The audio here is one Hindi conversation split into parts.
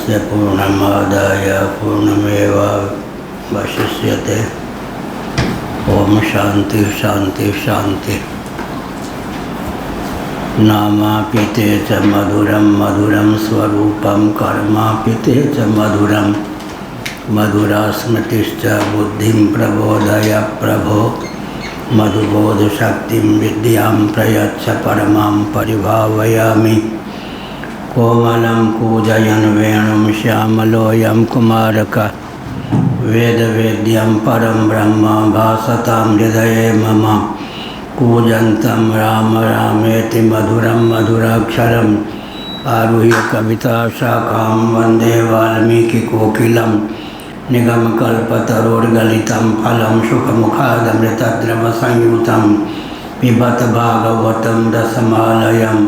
पूर्णस्य पूर्णमादाय पूर्णमेवावशिष्यते। ओम शांति शांति शांति। नामापिते च मधुरम मधुरम स्वरूपम कर्मापिते च मधुरम मधुरा स्मृतिश्च बुद्धिं प्रबोधय प्रभो। मधुबोध शक्तिं विद्यां प्रयच्छ परमां परिभावयामि। कोमलं कूजयन् वेणुं श्यामलोऽयं कुमारकः वेदवेद्यं परं ब्रह्म भासतां हृदये मम। कूजन्तं राम रामेति मधुरं मधुराक्षरम् आरुह्य कविताशाखां वन्दे वाल्मीकिकोकिलं। निगमकल्पतरोर्गलितं फलं शुकमुखादमृतद्रवसंयुतं पिबत भागवतं रसमालयं।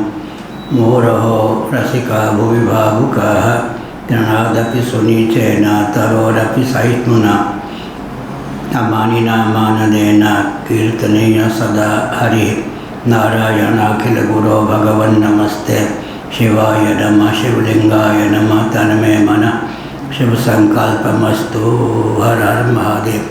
मुहुरहो रसिका भुवि भावुकाः तृणादपि सुनीचेन तरोरपि सहिष्णुना। अमानिना मानदेन कीर्तनीय सदा हरि। नारायणाखिलगुरो भगवन्नमस्ते शिवाय नमः शिवलिंगाय नमः। तन्मे मनः शिवसंकल्पमस्तु। हर हर महादेव।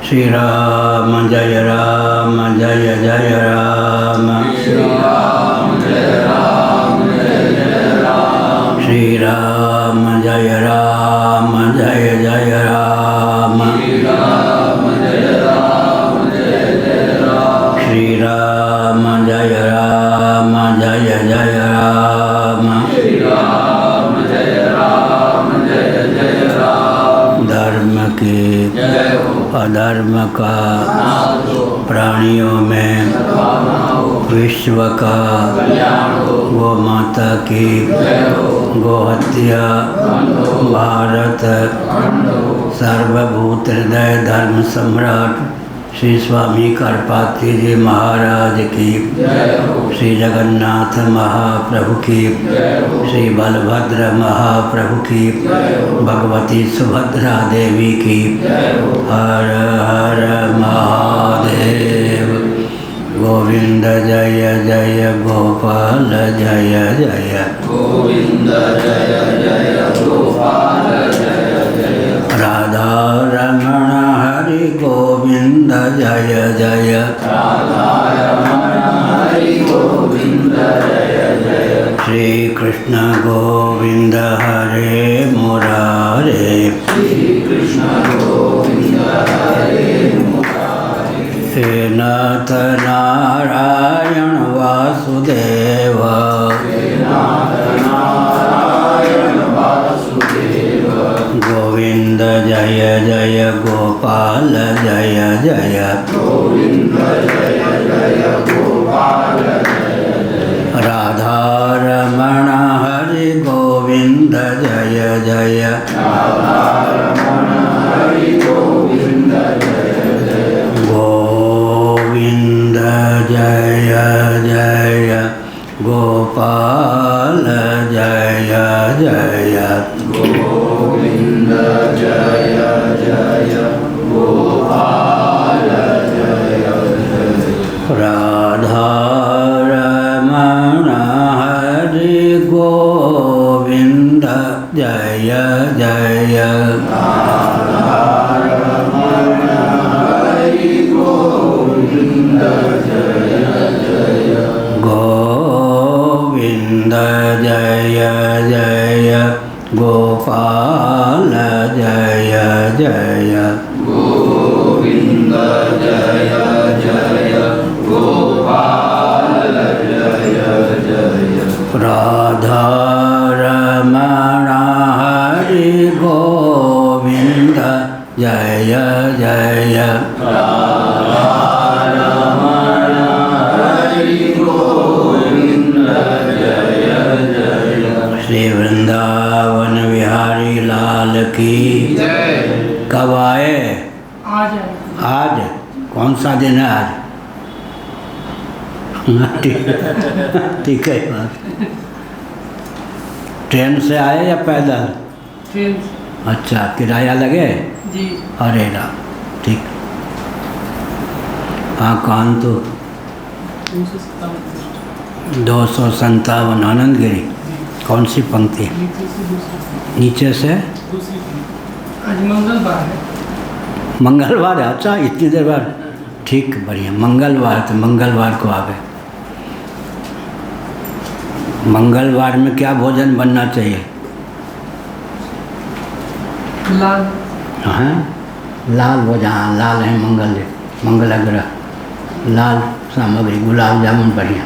श्री राम जय राम जय जय राम। श्री राम जय राम जय जय राम। श्री राम जय राम जय जय राम। श्री राम जय राम जय जय राम। श्री राम जय राम जय जय राम। श्री राम जय राम जय जय राम। धर्म की अधर्म का प्राणियों में विश्व का गौ माता की गोहत्या भारत सर्वभूत हृदय धर्म सम्राट श्री स्वामी करपात्री जी महाराज की, श्री जगन्नाथ महाप्रभु की, श्री बलभद्र महाप्रभु की, भगवती सुभद्रा देवी की। हर हर महादेव। गोविंद जय जय गोपाल जय जय। गोविंद जय जय गोपाल जय जय। राधा रमण हरि गोविंद जय जय। राधा रमण हरि गोविंद जय जय। श्री कृष्ण गोविंद हरे मुरारे। श्री कृष्ण गोविंद हरे मुरारे। हे नाथ नारायण वासुदेव। हे नाथ नारायण वासुदेव। गोविंद जय जय गोपाल जय जय। गोविंद जय जय गोपाल जय जय। राधा रमण हरि गोविंद जय जय। राधा रमण हरि गोविंद जय जय। गोविंद जय जय गोपाल जय जय। गोविंद जय जय गोपाल जय जय। राधा रमण हरि गोविंद जय जय। राधा रमण हरि गोविंद जय जय। गोविंद जय जय गोपाल जय जय। गोविंद जय जय गोपाल जय जय। राधा रमण हरि गोविंद जय जय। राधा रमण हरि गोविंद जय जय। श्री वृंदावन बिहारी लाल की जय। कब आए? आज। आज कौन सा दिन है आज? ठीक है। ट्रेन से आए या पैदल? ट्रेन। अच्छा, किराया लगे? जी। अरे राम, ठीक। हाँ, कौन तो 257 आनंद गिरी। कौन सी पंक्ति? नीचे से दूसरी पंक्ति। आज मंगलवार है। मंगलवार है? अच्छा, इतनी देर बाद। ठीक, बढ़िया। मंगलवार तो मंगलवार को आ गए। मंगलवार में क्या भोजन बनना चाहिए? लाल। हाँ, लाल भोजन। हाँ, लाल है मंगल ग्रह। लाल सामग्री, गुलाब जामुन बढ़िया।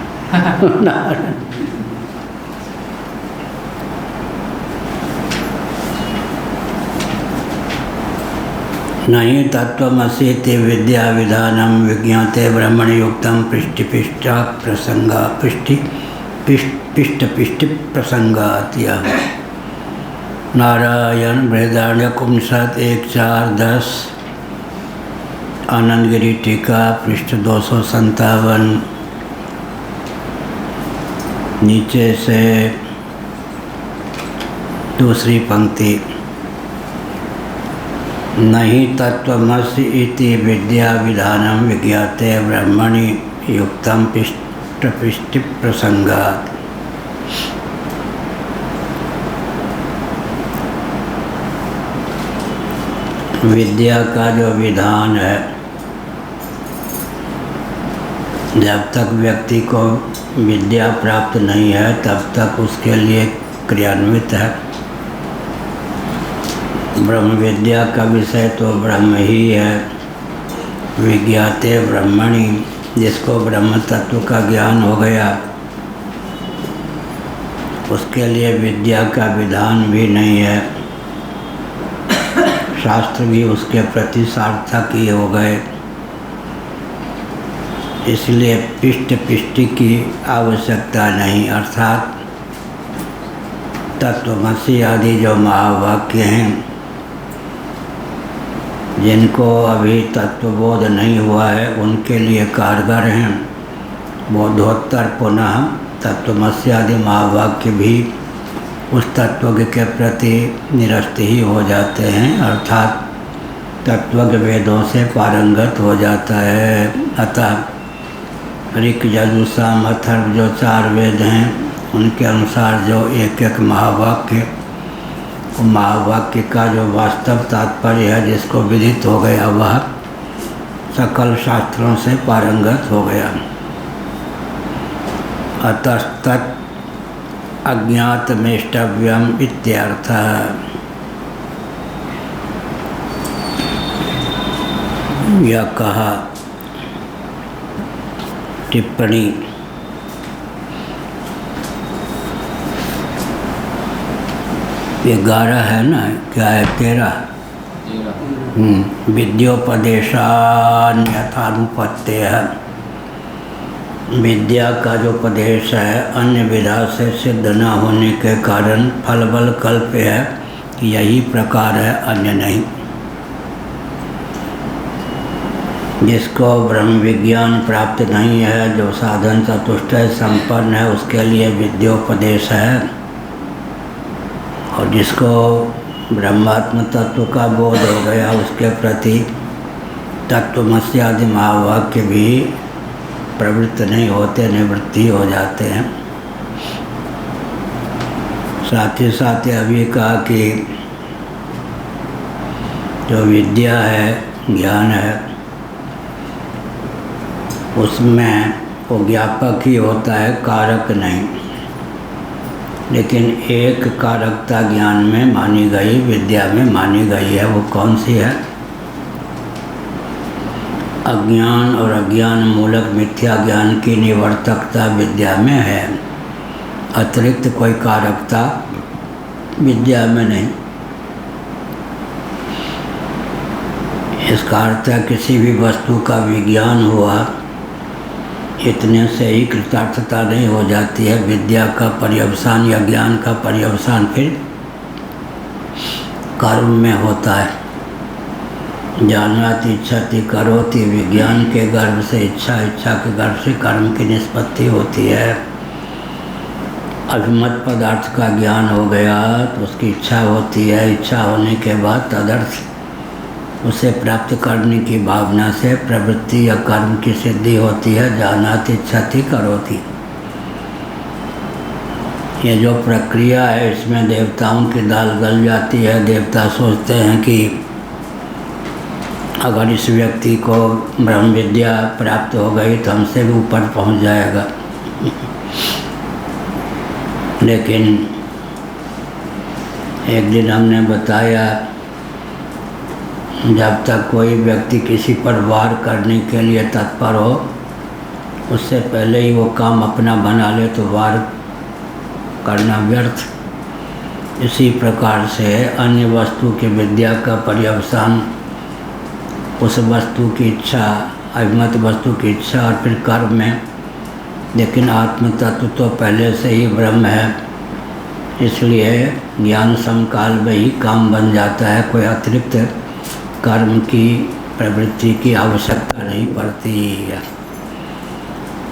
नहीं तत्त्वमसीति विद्या विधानम विज्ञाते ब्रह्मणि युक्तम पृष्ठपिष्ठा प्रसंगा पृष्ठ प्रसंगात। नारायण बृहदारण्यक उपनिषद 1.4.10 आनंदगिरी टीका पृष्ठ 257 नीचे से दूसरी पंक्ति। नहीं तत्त्वमसि इति विद्या विधानम विज्ञाते ब्रह्मणि युक्तम पृष्ठ प्रसंगात। विद्या का जो विधान है, जब तक व्यक्ति को विद्या प्राप्त नहीं है तब तक उसके लिए क्रियान्वित है। ब्रह्म विद्या का विषय तो ब्रह्म ही है। विज्ञाते ब्रह्मणि, जिसको ब्रह्म तत्व का ज्ञान हो गया उसके लिए विद्या का विधान भी नहीं है। शास्त्र भी उसके प्रति सार्थक ही हो गए। इसलिए पृष्ठ की आवश्यकता नहीं। अर्थात तत्त्वमसि आदि जो महावाक्य हैं, जिनको अभी तत्वबोध नहीं हुआ है उनके लिए कारगर हैं। बोधोत्तर पुनः तत्त्वमसि आदि महावाक्य भी उस तत्वज्ञ के प्रति निरस्त ही हो जाते हैं। अर्थात तत्वज्ञ वेदों से पारंगत हो जाता है। अतः ऋक् यजुः साम अथर्व जो 4 वेद हैं उनके अनुसार जो एक एक महावाक्य, महावाक्य का जो वास्तव तात्पर्य है जिसको विदित हो गया वह सकल शास्त्रों से पारंगत हो गया। अतस्तत् अज्ञातमेष्टव्यम इत्यर्थः। यह कहा। टिप्पणी। ये 11 है ना, क्या है 13? विद्योपदेशान्यथानुपत्तेः। विद्या का जो उपदेश है अन्य विधा से सिद्ध न होने के कारण फलबल कल्प है कि यही प्रकार है, अन्य नहीं। जिसको ब्रह्म विज्ञान प्राप्त नहीं है, जो साधन चतुष्टय संपन्न है, उसके लिए विद्योपदेश है। और जिसको ब्रह्मात्म तत्व का बोध हो गया उसके प्रति तत्त्वमसि आदि महावाक्य भी प्रवृत्त नहीं होते, निवृत्ति हो जाते हैं। साथ ही साथ अभी कहा कि जो विद्या है, ज्ञान है, उसमें वो ज्ञापक ही होता है, कारक नहीं। लेकिन एक कारकता ज्ञान में मानी गई, विद्या में मानी गई है। वो कौन सी है? अज्ञान और अज्ञान मूलक मिथ्या ज्ञान की निवर्तकता विद्या में है। अतिरिक्त कोई कारकता विद्या में नहीं। इसका अर्थ है किसी भी वस्तु का विज्ञान हुआ, इतने से ही कृतार्थता नहीं हो जाती है। विद्या का पर्यवसान या ज्ञान का पर्यवसान फिर कर्म में होता है। जानाति इच्छति करोति, विज्ञान के गर्भ से इच्छा, इच्छा के गर्भ से कर्म की निष्पत्ति होती है। अभिमत पदार्थ का ज्ञान हो गया तो उसकी इच्छा होती है। इच्छा होने के बाद तदर्थ उसे प्राप्त करने की भावना से प्रवृत्ति या कर्म की सिद्धि होती है। जानाति इच्छति करोति। ये जो प्रक्रिया है इसमें देवताओं की दाल गल जाती है। देवता सोचते हैं कि अगर इस व्यक्ति को ब्रह्म विद्या प्राप्त हो गई तो हमसे भी ऊपर पहुंच जाएगा। लेकिन एक दिन हमने बताया, जब तक कोई व्यक्ति किसी पर वार करने के लिए तत्पर हो, उससे पहले ही वो काम अपना बना ले तो वार करना व्यर्थ। इसी प्रकार से अन्य वस्तु की विद्या का पर्यवसान उस वस्तु की इच्छा, अभिमत वस्तु की इच्छा और फिर कर्म में। लेकिन आत्म तत्व तो पहले से ही ब्रह्म है, इसलिए ज्ञान समकाल में ही काम बन जाता है। कोई अतिरिक्त कर्म की प्रवृत्ति की आवश्यकता नहीं पड़ती है।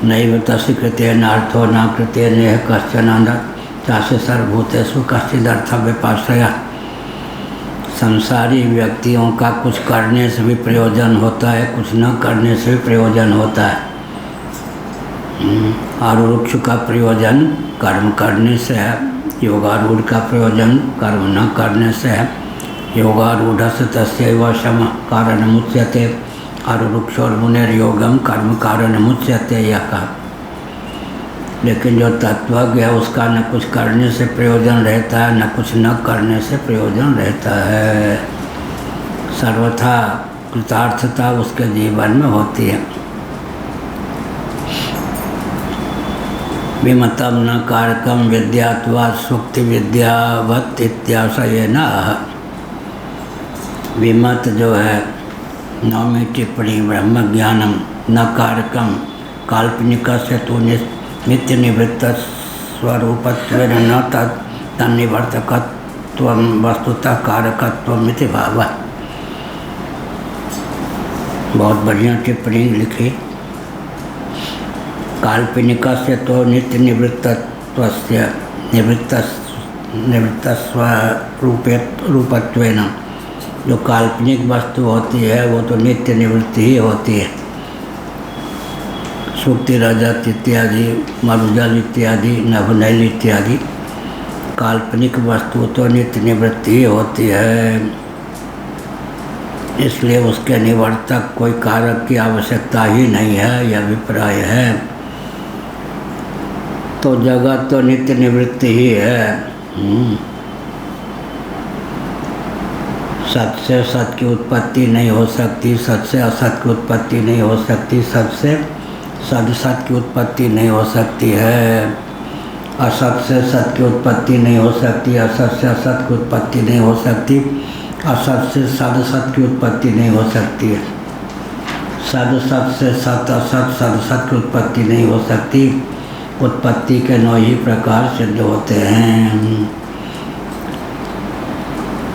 नैव तस्य कृतेन अर्थो न कृतेन यह कश्चन चासे सर्वभूतेषु कश्चिदर्थ व्यपाश्रया। संसारी व्यक्तियों का कुछ करने से भी प्रयोजन होता है, कुछ न करने से भी प्रयोजन होता है। आरूढ़ का प्रयोजन कर्म करने से है, योगारूढ़ का प्रयोजन कर्म न करने से है। योगारूढ़ से तस्यैव शम कारण मुच्यते, आरूढ़ोर्मुनेर्योगम कर्म कारण मुच्यते यह कहा। लेकिन जो तत्वज्ञ है उसका न कुछ करने से प्रयोजन रहता है, न कुछ न करने से प्रयोजन रहता है। सर्वथा कृतार्थता उसके जीवन में होती है। विमतम न कारकम विद्यात्वा सुक्ति विद्यावत इत्याशयेन। विमत जो है नौवीं टिप्पणी ब्रह्म ज्ञानम न कारकम काल्पनिक से तो नित्य निवृत्त स्वरूपत्व न तन्निवर्तकत्व वस्तुतः कारकत्वमिति भाव। बहुत बढ़िया टिप्पणी लिखी। काल्पनिक से तो नित्य निवृत्तत्वस्य निवृत्तस्वरूपत्वेन, जो काल्पनिक वस्तु होती है वो तो नित्य निवृत्ति ही होती है। सुक्ति रजत इत्यादि, मरुजल इत्यादि, नभनैल इत्यादि काल्पनिक वस्तु तो नित्य निवृत्ति ही होती है। इसलिए उसके निवर्तक कोई कारक की आवश्यकता ही नहीं है, यह अभिप्राय है। तो जगत तो नित्य निवृत्ति ही है। सत से सत की उत्पत्ति नहीं हो सकती, सत से असत की उत्पत्ति नहीं हो सकती, सत से सदसत की उत्पत्ति नहीं हो सकती है। असत से सत की उत्पत्ति नहीं हो सकती, असत से असत की उत्पत्ति नहीं हो सकती, असत से सदसत की उत्पत्ति नहीं हो सकती है। सदसत से सत असत सदसत की उत्पत्ति नहीं हो सकती। उत्पत्ति के 9 ही प्रकार सिद्ध होते हैं।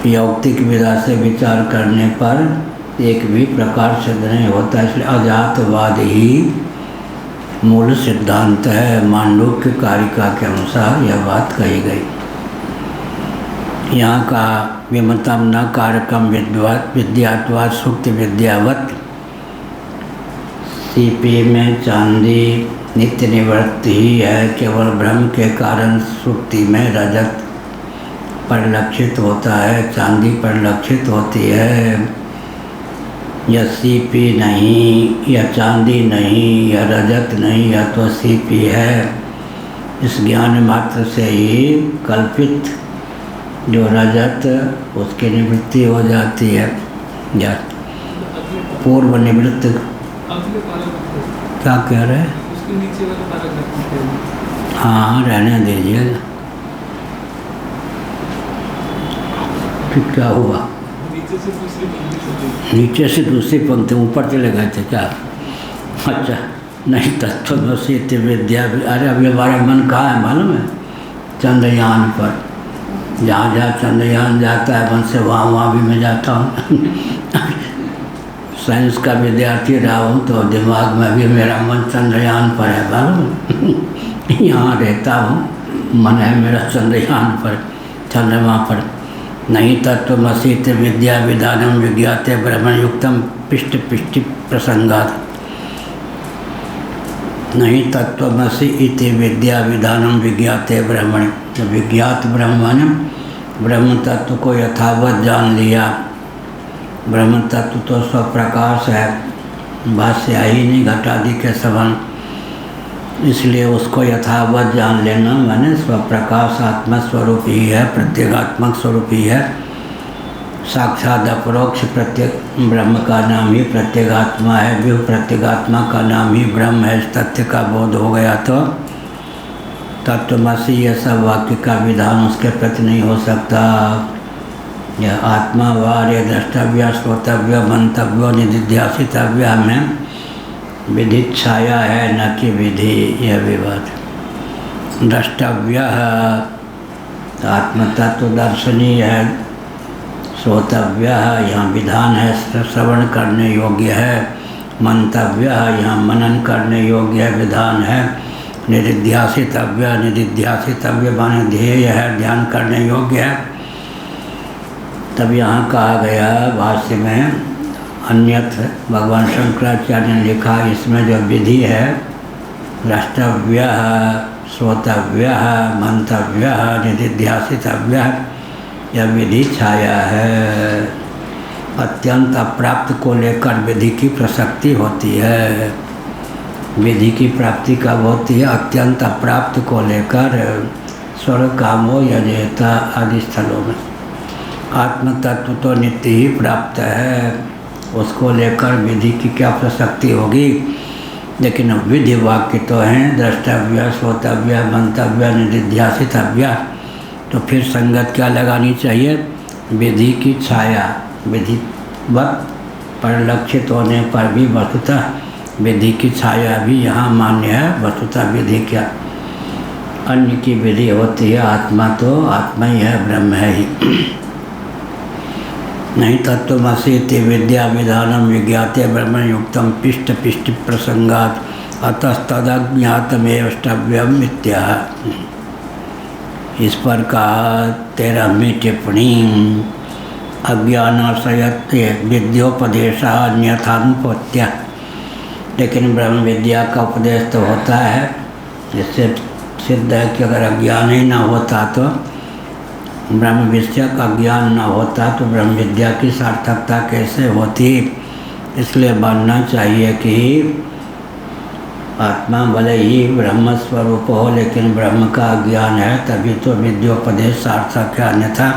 यौक्तिक विधा से विचार करने पर एक भी प्रकार सिद्ध नहीं होता, इसलिए अजातवाद ही मूल सिद्धांत है। मांडूक्य कारिका के अनुसार यह बात कही गई। यहाँ का विमतम न कारकम विद्यात्वा सुक्ति विद्यावत। सीपी में चांदी नित्य निवृत्ति ही है, केवल ब्रह्म के कारण सुक्ति में रजत परिलक्षित होता है, चांदी परिलक्षित होती है। यह सीपी नहीं, यह चांदी नहीं, यह रजत नहीं, यह तो सीपी है। इस ज्ञान मात्र से ही कल्पित जो रजत उसकी निवृत्ति हो जाती है, या पूर्व निवृत्त। क्या कह रहे हैं? हाँ, रहने दीजिए। क्या हुआ? नीचे से दूसरी पंक्ति ऊपर चले गए थे क्या? अच्छा, नहीं तत्वमसि इति विद्या। अरे अब हमारा मन कहाँ है मालूम है? चंद्रयान पर। जहाँ जहाँ चंद्रयान जाता है मन से वहाँ भी मैं जाता हूँ। साइंस का विद्यार्थी रहा हूँ तो दिमाग में भी मेरा मन चंद्रयान पर है मालूम। यहाँ रहता हूँ, मन है मेरा चंद्रयान पर, चंद्रमा पर। नहीं तत्वमसि इति विद्या विधानम विज्ञाते ब्रह्मयुक्तम पिष्ट पिष्टि प्रसंगात्। नहीं तत्वमसि इति विद्या विधानम विज्ञाते ब्रह्मण। तो विज्ञात ब्रह्म ब्रह्म तत्व को यथावत जान लिया। ब्रह्म तत्व तो स्वप्रकाश है, भाष्य ही नहीं घटादि के समान, इसलिए उसको यथावत जान लेना माने स्वप्रकाश आत्मस्वरूप ही है, प्रत्येगात्मक स्वरूप ही है। साक्षात अपरोक्ष प्रत्येक ब्रह्म का नाम ही प्रत्येगात्मा है, विभु प्रत्येगात्मा का नाम ही ब्रह्म है। इस तथ्य का बोध हो गया तो तत्वमसि यह सब वाक्य का विधान उसके प्रति नहीं हो सकता। यह आत्मा वार्य द्रष्टव्य श्रोतव्य मंतव्य निधिध्यासितव्य में विधित छाया है, न कि विधि। यह विवाद द्रष्टव्य आत्मतत्व दर्शनीय है, श्रोतव्य यहाँ विधान है, श्रवण करने योग्य है। मंतव्य यहाँ मनन करने योग्य है, विधान है। निधिध्यासितव्य माने ध्येय है, ध्यान करने योग्य है। तब यहाँ कहा गया भाष्य में अन्यत्र भगवान शंकराचार्य ने लिखा, इसमें जो विधि है द्रष्टव्य श्रोतव्य मंतव्य निधिध्यासितव्य, यह विधि छाया है। अत्यंत अप्राप्त को लेकर विधि की प्रसक्ति होती है। विधि की प्राप्ति कब होती है? अत्यंत अप्राप्त को लेकर स्वर्ग कामो यजेता आदि स्थलों में। आत्म तत्व तो नित्य ही प्राप्त है, उसको लेकर विधि की क्या प्रसक्ति होगी। लेकिन विधि वाक्य तो हैं द्रष्टव्य श्रोतव्य मंतव्य निधिध्यासितव्य, तो फिर संगत क्या लगानी चाहिए? विधि की छाया। विधिवत परिलक्षित होने पर भी वस्तुतः विधि की छाया भी यहाँ मान्य है। वस्तुतः विधि क्या अन्य की विधि होती है, आत्मा तो आत्मा ही है, ब्रह्म है ही। नहीं तत्वमसि इति विद्या विधानम विज्ञाते ब्रह्म युक्तम पिष्ट पिष्ट प्रसंगात अतस्तदज्ञातमेव ष्टव्यम इत्याह। इस पर कहा 13वीं टिप्पणी, अज्ञानाश्रयत्व विद्योपदेशा अन्यथानुपत्या। लेकिन ब्रह्म विद्या का उपदेश तो होता है, जिससे सिद्ध है कि अगर अज्ञान ही न होता तो ब्रह्म विषय का ज्ञान न होता तो ब्रह्म विद्या की सार्थकता कैसे होती। इसलिए मानना चाहिए कि आत्मा भले ही ब्रह्म स्वरूप हो, लेकिन ब्रह्म का ज्ञान है, तभी तो विद्योपदेश सार्थक है, अन्यथा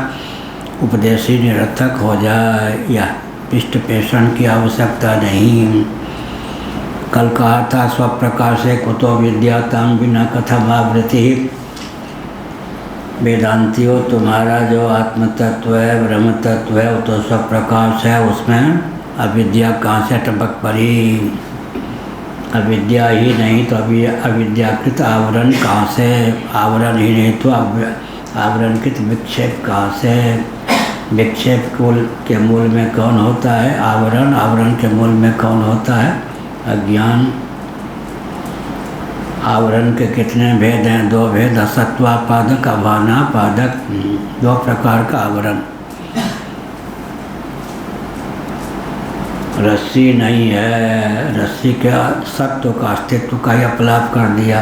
उपदेश ही निरर्थक हो जाए या पृष्ठ पेषण की आवश्यकता नहीं। कल कहा था स्वप्रकाशे कुतो विद्या ताम बिना कथम आवृत्ति। वेदांतियों, तुम्हारा जो आत्म तत्व है, ब्रह्म तत्व है, वो तो स्वप्रकाश है, उसमें अविद्या कहाँ से टपक पड़ी। अविद्या ही नहीं तो अभी अविद्याकृत आवरण कहाँ से? आवरण ही नहीं तो आवरणकृत विक्षेप कहाँ से? विक्षेप के मूल में कौन होता है? आवरण। आवरण के मूल में कौन होता है? अज्ञान। आवरण के कितने भेद हैं? 2 भेद, असत्वापादक अभानापादक, 2 प्रकार का आवरण। रस्सी नहीं है, रस्सी के सत्व का अस्तित्व का ही अपलाप कर दिया।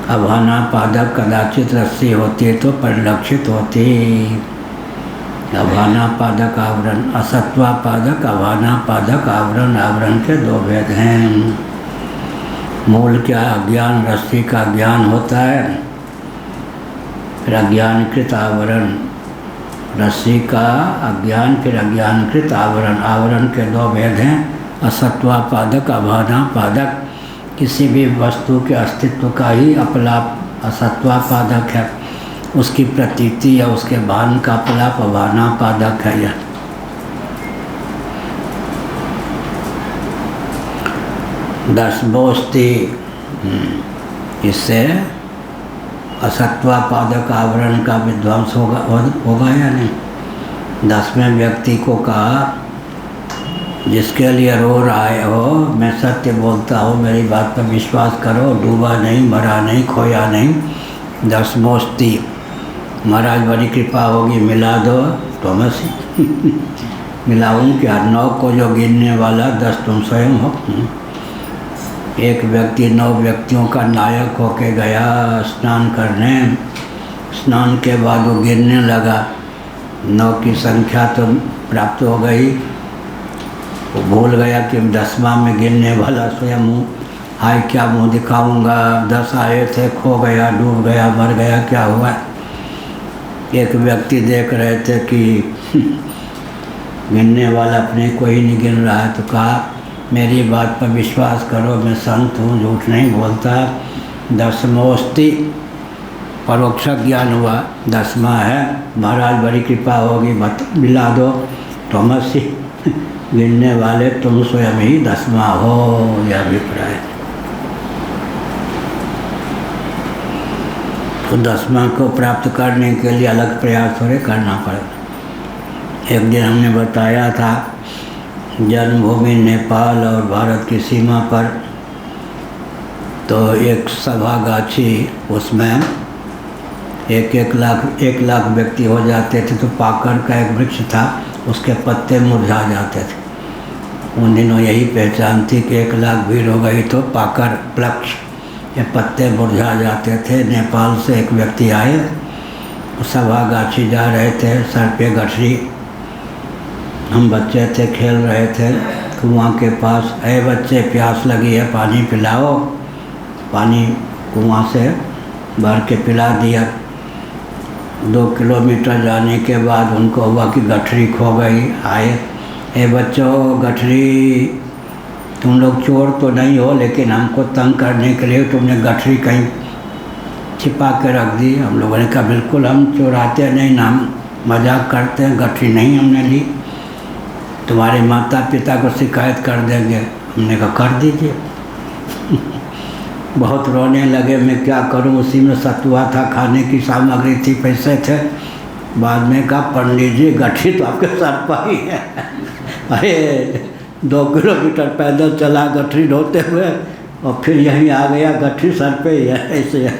अभानापादक कदाचित रस्सी होती तो परिलक्षित होती। अभानापादक आवरण, असत्वापादक अभानापादक आवरण। आवरण के 2 भेद हैं। मूल क्या? अज्ञान। रस्सी का ज्ञान होता है, फिर अज्ञानकृत आवरण। रस्सी का अज्ञान, फिर अज्ञानकृत आवरण। आवरण के 2 भेद हैं, असत्वापादक अभानापादक। किसी भी वस्तु के अस्तित्व का ही अपलाप असत्वापादक है, उसकी प्रतीति या उसके भान का अपलाप अभानापादक है। यह दशमोस्ति, इससे असत्वापादक आवरण का विध्वंस होगा या नहीं। 10वें व्यक्ति को कहा, जिसके लिए रो रहे हो, मैं सत्य बोलता हूँ, मेरी बात पर विश्वास करो, डूबा नहीं, मरा नहीं, खोया नहीं। दशमोस्ति, महाराज बड़ी कृपा होगी, मिला दो। तमसी मिलाऊँ क्या? 9 को जो गिनने वाला 10 तुम स्वयं हो। एक व्यक्ति 9 व्यक्तियों का नायक होके गया स्नान करने, स्नान के बाद वो गिरने लगा। 9 की संख्या तो प्राप्त हो गई। वो भूल गया कि 10वां में गिरने वाला स्वयं हूँ। हाय क्या मुँह दिखाऊंगा, 10 आए थे, खो गया, डूब गया, मर गया, क्या हुआ। एक व्यक्ति देख रहे थे कि गिनने वाला अपने को ही नहीं गिन रहा है, तो कहा मेरी बात पर विश्वास करो, मैं संत हूँ, झूठ नहीं बोलता। 10मोस्ति परोक्ष ज्ञान हुआ, 10वां है। महाराज बड़ी कृपा होगी, मत मिला दो। तमसी गिनने वाले तुम स्वयं ही 10वां हो, यह अभिप्राय। तो 10वां को प्राप्त करने के लिए अलग प्रयास थोड़े करना पड़ेगा। एक दिन हमने बताया था जन्मभूमि नेपाल और भारत की सीमा पर तो एक सभागाछी, उसमें एक लाख व्यक्ति हो जाते थे। तो पाकर का एक वृक्ष था, उसके पत्ते मुरझा जाते थे। उन दिनों यही पहचान थी कि 1 लाख भीड़ हो गई तो पाकर वृक्ष ये पत्ते मुरझा जाते थे। नेपाल से एक व्यक्ति आए, सभागाछी जा रहे थे, सर पे गठरी। हम बच्चे थे, खेल रहे थे कुआं के पास। ऐ बच्चे प्यास लगी है, पानी पिलाओ। पानी कुआं से भर के पिला दिया। 2 किलोमीटर जाने के बाद उनको हुआ कि गठरी खो गई। आए, ए बच्चों गठरी, तुम लोग चोर तो नहीं हो, लेकिन हमको तंग करने के लिए तुमने गठरी कहीं छिपा के रख दी। हम लोगों ने कहा बिल्कुल हम चोराते नहीं ना, हम मजाक करते हैं, गठरी नहीं हमने ली, तुम्हारे माता पिता को शिकायत कर देंगे। हमने कहा कर दीजिए। बहुत रोने लगे, मैं क्या करूं, उसी में सतुआ था, खाने की सामग्री थी, पैसे थे। बाद में कहा पंडित जी गठरी तो आपके सर पर ही है। अरे 2 किलोमीटर पैदल चला गठरी ढोते हुए, और फिर यहीं आ गया, गठरी सर पे ही है। ऐसे है।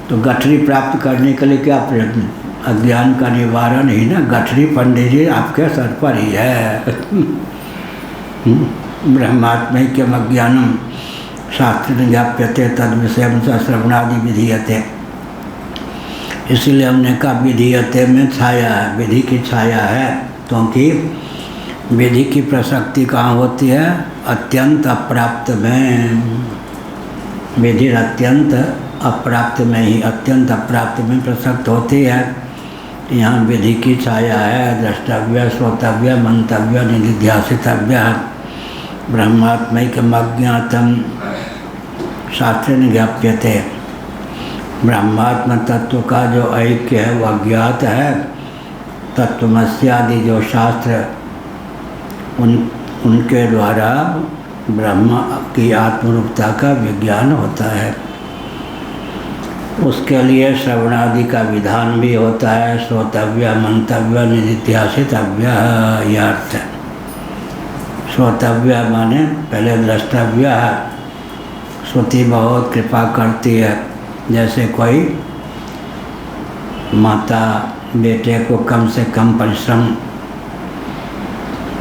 तो गठरी प्राप्त करने के लिए क्या प्रयत्न, अज्ञान का निवारण ही ना, गठरी पंडित जी आपके सर पर ही है। ब्रह्मात्मैक्यम अज्ञानम शास्त्र ज्ञाप्यते तद विषयम च श्रवणादि विधीयते। इसीलिए हमने कहा विधीयते में छाया है, विधि की छाया है, क्योंकि विधि की प्रसक्ति कहाँ होती है, अत्यंत अप्राप्त में। विधि अत्यंत अप्राप्त में ही, अत्यंत अप्राप्त में प्रसक्त होती है। यहाँ विधि की छाया है, द्रष्टव्य, श्रोतव्य, मंतव्य, निधिध्यासितव्य। ब्रह्मात्मैक्यम अज्ञातम शास्त्रेण ज्ञाप्यते। ब्रह्मात्म तत्व का जो ऐक्य है वह अज्ञात है। तत्वमस्यादि जो शास्त्र उनके द्वारा ब्रह्म की आत्मरूपता का विज्ञान होता है। उसके लिए श्रवणादि का विधान भी होता है, श्रोतव्य, मंतव्य, निधिध्यासितव्य, यह अर्थ है। श्रोतव्य माने पहले द्रष्टव्य है। श्रुति बहुत कृपा करती है, जैसे कोई माता बेटे को कम से कम परिश्रम,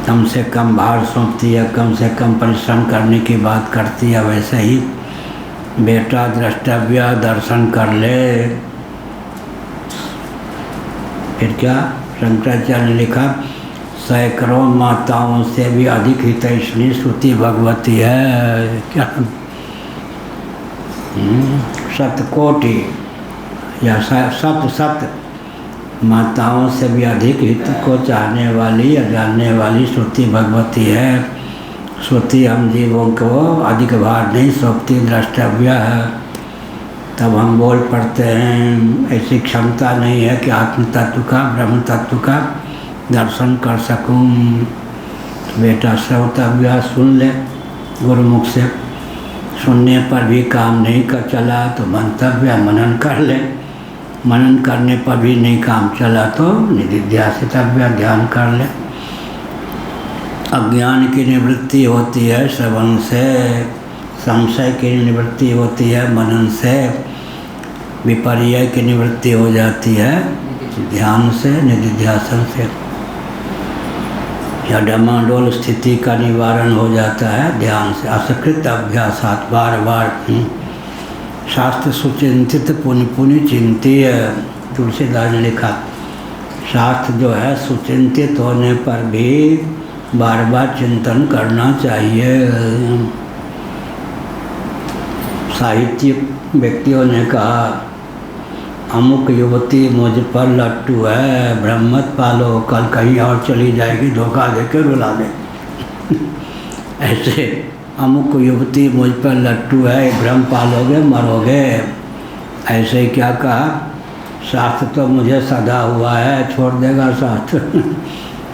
कम से कम भार सौंपती है, कम से कम परिश्रम करने की बात करती है, वैसे ही बेटा द्रष्टव्य दर्शन कर ले। फिर क्या शंकराचार्य ने लिखा, सैकड़ों माताओं से भी अधिक हितैषणी श्रुति भगवती है। क्या 7 कोटि या 7 माताओं से भी अधिक हित को चाहने वाली या जानने वाली श्रुति भगवती है। श्रुति हम जीवों को अधिक भार नहीं सौंपती, द्रष्टव्य है, तब हम बोल पड़ते हैं। ऐसी क्षमता नहीं है कि आत्म तत्व का, ब्रह्म तत्व का दर्शन कर सकूं। बेटा श्रोतव्य, सुन ले गुरुमुख से। सुनने पर भी काम नहीं कर चला तो मंतव्य, मनन कर ले। मनन करने पर भी नहीं काम चला तो निधिध्यासितव्य, ध्यान कर ले। अज्ञान की निवृत्ति होती है श्रवण से, संशय की निवृत्ति होती है मनन से, विपर्य की निवृत्ति हो जाती है ध्यान से, निधिध्यासन से। या डमाडोल स्थिति का निवारण हो जाता है ध्यान से, असकृत अभ्यासात, बार बार शास्त्र सुचिंतित पुण्य पुण्य चिंतीय। तुलसीदास ने लिखा, शास्त्र जो है सुचिंतित होने पर भी बार बार चिंतन करना चाहिए। साहित्यिक व्यक्तियों ने कहा, अमुक युवती मुझ पर लट्टू है, भ्रम मत पालो, कल कहीं और चली जाएगी, धोखा दे के रुला दे। ऐसे अमुक युवती मुझ पर लट्टू है, भ्रम पालोगे मरोगे। ऐसे ही क्या कहा, शास्त्र तो मुझे सदा हुआ है, छोड़ देगा शास्त्र।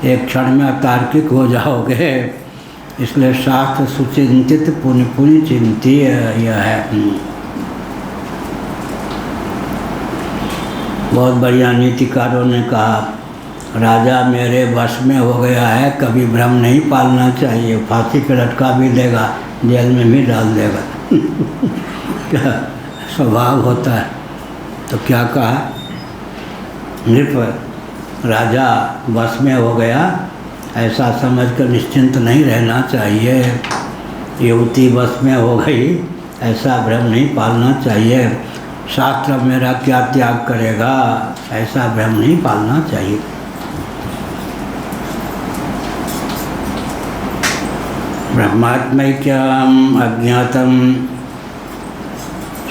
एक क्षण में अतार्किक हो जाओगे। इसलिए शास्त्र सुचिंतित पुण्य पुण्य चिंती यह है। बहुत बढ़िया नीतिकारों ने कहा, राजा मेरे वश में हो गया है, कभी भ्रम नहीं पालना चाहिए, फांसी पे लटका भी देगा, जेल में भी डाल देगा। क्या स्वभाव होता है। तो क्या कहा, नृप राजा वश में हो गया, ऐसा समझकर निश्चिंत नहीं रहना चाहिए। युवती वश में हो गई, ऐसा भ्रम नहीं पालना चाहिए। शास्त्र मेरा क्या त्याग करेगा, ऐसा भ्रम नहीं पालना चाहिए। ब्रह्मात्मैक्यम अज्ञातम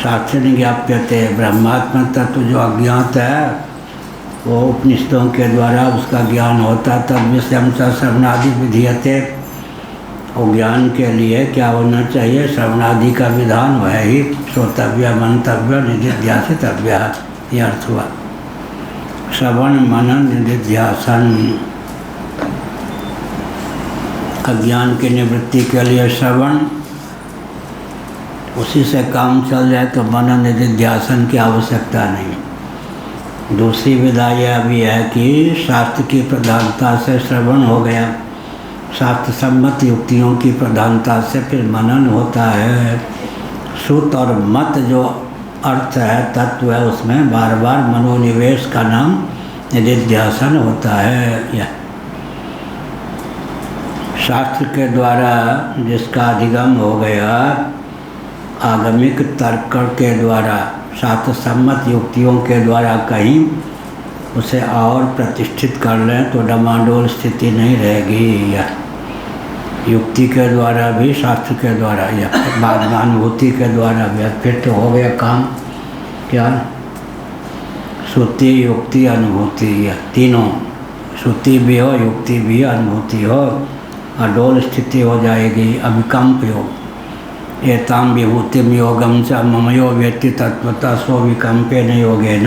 शास्त्र ज्ञाप्यते। ब्रह्मात्म तत्व जो अज्ञात है वो उपनिषदों के द्वारा उसका ज्ञान होता, तब विषयम च श्रवणादि विधीयते। और ज्ञान के लिए क्या होना चाहिए, श्रवणादि का विधान वह ही श्रोतव्य मंतव्य निधिध्यासितव्य, यह अर्थ हुआ। श्रवण मनन निधिध्यासन। अज्ञान की निवृत्ति के लिए श्रवण, उसी से काम चल जाए तो मनन निधिध्यासन की आवश्यकता नहीं। दूसरी विधा यह भी है कि शास्त्र की प्रधानता से श्रवण हो गया, शास्त्र सम्मत युक्तियों की प्रधानता से फिर मनन होता है। श्रुत और मत जो अर्थ है, तत्व है, उसमें बार बार मनोनिवेश का नाम निधिध्यासन होता है। यह शास्त्र के द्वारा जिसका अधिगम हो गया, आगमिक तर्क के द्वारा, शास्त्र सम्मत युक्तियों के द्वारा कहीं उसे और प्रतिष्ठित कर लें तो डमाडोल स्थिति नहीं रहेगी। यह युक्ति के द्वारा भी, शास्त्र के द्वारा, या अनुभूति के द्वारा भी, फिर तो हो गया काम। क्या, श्रुति युक्ति अनुभूति, यह तीनों, श्रुति भी हो, युक्ति भी, अनुभूति हो, अडोल स्थिति हो जाएगी। अभिकम्प योग। एताम विभूतिम योगम च ममयो वेत्ति तत्वतः सो विकम्पेन योगेन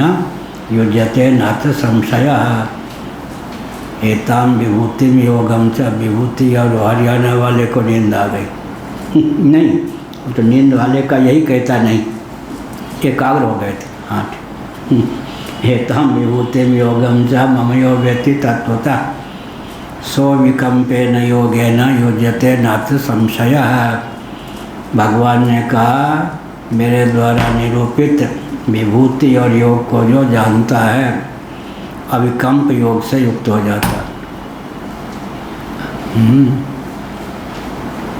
युज्यते नाथ संशयः। एताम विभूतिम योगम च, विभूति और हरियाणा वाले को नींद आ गई। नहीं, तो नींद वाले का यही कहता नहीं, एकाग्र हो गए थे। हाँ, एताम विभूतिम योगम च ममयो वेत्ति तत्वतः सो विकम्पेन योगेन युज्यते नाथ संशयः। भगवान ने कहा, मेरे द्वारा निरूपित विभूति और योग को जो जानता है, अविकम्प योग से युक्त हो जाता है।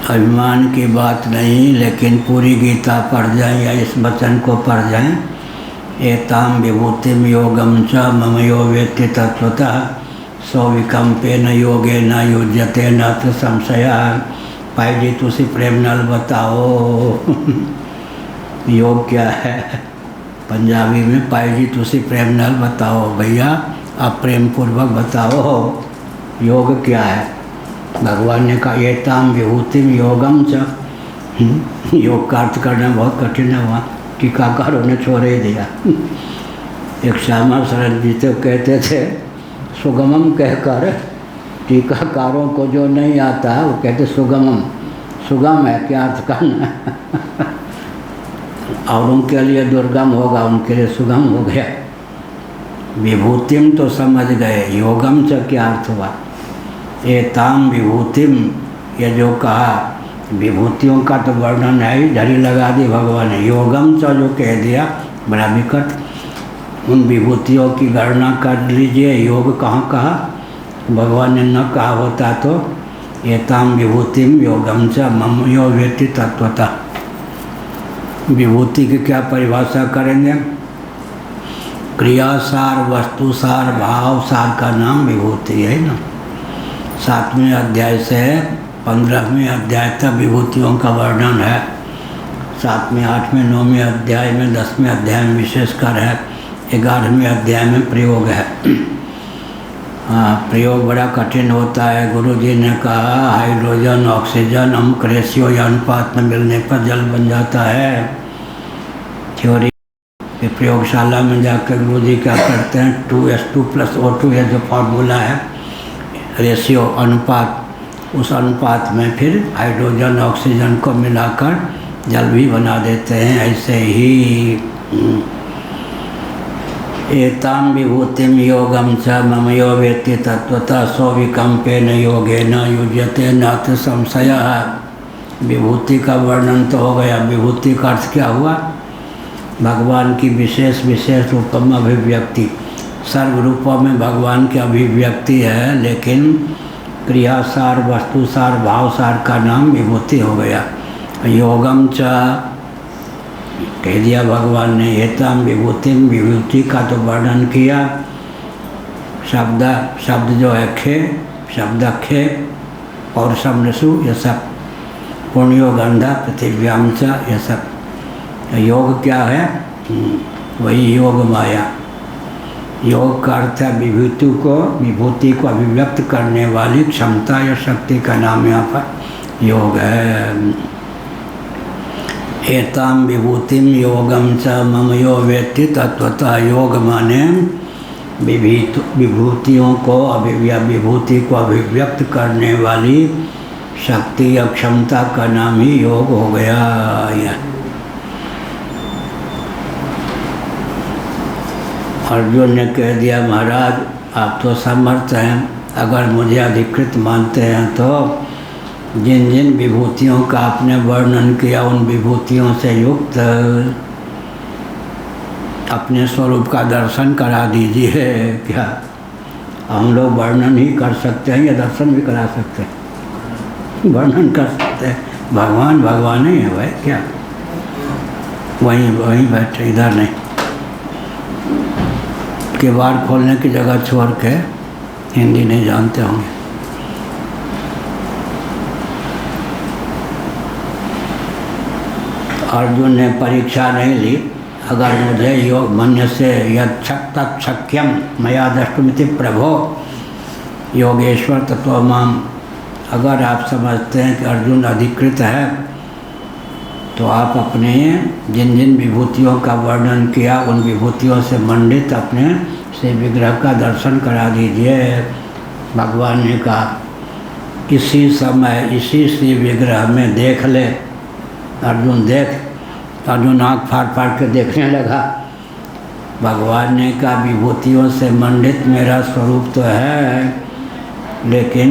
अभिमान की बात नहीं, लेकिन पूरी गीता पढ़ जाए या इस वचन को पढ़ जाएं, एताम विभूतिम योगम च ममयो वेत्ति तत्वतः सो विकम्पेन योगेन युज्यते नाथ संशयः। भाई जी तुसी प्रेम नाल बताओ योग क्या है। पंजाबी में पाई जी तुसी प्रेम नाल बताओ, भैया आप प्रेम पूर्वक बताओ योग क्या है। भगवान ने कहा, एताम विभूतिम योगम च। योग का अर्थ करना बहुत कठिन है, वहाँ टीकाकारों ने छोड़ ही दिया। एक श्यामा शरण जी तो कहते थे, सुगमम कहकर टीकाकारों को जो नहीं आता है वो कहते सुगमम, सुगम है क्या अर्थ करना है। और उनके लिए दुर्गम होगा, उनके लिए सुगम हो गया। विभूतिम तो समझ गए, योगम च क्या अर्थ हुआ। एताम विभूतिम, ये जो कहा विभूतियों का तो वर्णन है ही, झड़ी लगा दी भगवान ने। योगम च जो कह दिया बड़ा विकट, उन विभूतियों की गणना कर लीजिए। योग कहाँ कहा, भगवान ने न कहा होता तो एताम विभूतिम योगम च मम यो वेत्ति तत्वतः। विभूति की क्या परिभाषा करेंगे, क्रियासार, वस्तुसार, भावसार का नाम विभूति है ना। 7वें अध्याय से 15वें अध्याय तक विभूतियों का वर्णन है। 7वें, 8वें, 9वें अध्याय में, 10वें अध्याय में विशेषकर है। 11वें अध्याय में प्रयोग है। हाँ, प्रयोग बड़ा कठिन होता है। गुरुजी ने कहा हाइड्रोजन ऑक्सीजन अमुक रेशियो या अनुपात में मिलने पर जल बन जाता है। थ्योरी प्रयोगशाला में जाकर गुरुजी क्या करते हैं, 2s2 + O2 है जो फार्मूला है, रेशियो अनुपात, उस अनुपात में फिर हाइड्रोजन ऑक्सीजन को मिलाकर जल भी बना देते हैं। ऐसे ही एतां विभूतिम योगम च मम यो वेत्ति तत्वतः सो विकम्पेन योगेन युज्यते नात्र संशयः। विभूति का वर्णन तो हो गया। विभूति का अर्थ क्या हुआ? भगवान की विशेष विशेष रूपों में अभिव्यक्ति। सर्व रूपों में भगवान की अभिव्यक्ति है, लेकिन क्रियासार, वस्तुसार, भावसार का नाम विभूति हो गया। योगम च कह दिया भगवान ने। एतां विभूतिम, विभूति का तो वर्णन किया। शब्द जो है खे, शब्द खे और समरसु, ये सब पुण्यो गंधा पृथिव्याम च, ये सब। योग क्या है? वही योग माया। योग का अर्थ है विभूति को अभिव्यक्त करने वाली क्षमता या शक्ति का नाम यहाँ पर योग है। एतां विभूतिम योगम च मम यो वेत्ति तत्वतः। योग माने विभूतियों को विभूति को अभिव्यक्त करने वाली शक्ति या क्षमता का नाम ही योग हो गया। अर्जुन ने कह दिया महाराज आप तो समर्थ हैं, अगर मुझे अधिकृत मानते हैं तो जिन जिन विभूतियों का आपने वर्णन किया उन विभूतियों से युक्त अपने स्वरूप का दर्शन करा दीजिए। क्या हम लोग वर्णन ही कर सकते हैं या दर्शन भी करा सकते हैं? वर्णन कर सकते हैं। भगवान भगवान ही है भाई। क्या वहीं बैठे, इधर नहीं। किवाड़ खोलने की जगह छोड़ के हिंदी नहीं जानते होंगे। अर्जुन ने परीक्षा नहीं ली। अगर मुझे योग मन्य से यक्षक्यम मया द्रष्टुमिति प्रभो योगेश्वर तत्वमाम। अगर आप समझते हैं कि अर्जुन अधिकृत है तो आप अपने जिन जिन विभूतियों का वर्णन किया उन विभूतियों से मंडित अपने से विग्रह का दर्शन करा दीजिए। भगवान ने कहा इसी समय इसी से विग्रह में देख ले। अर्जुन देख। अर्जुन आँख फाड़ फाड़ के देखने लगा। भगवान ने कहा विभूतियों से मंडित मेरा स्वरूप तो है, लेकिन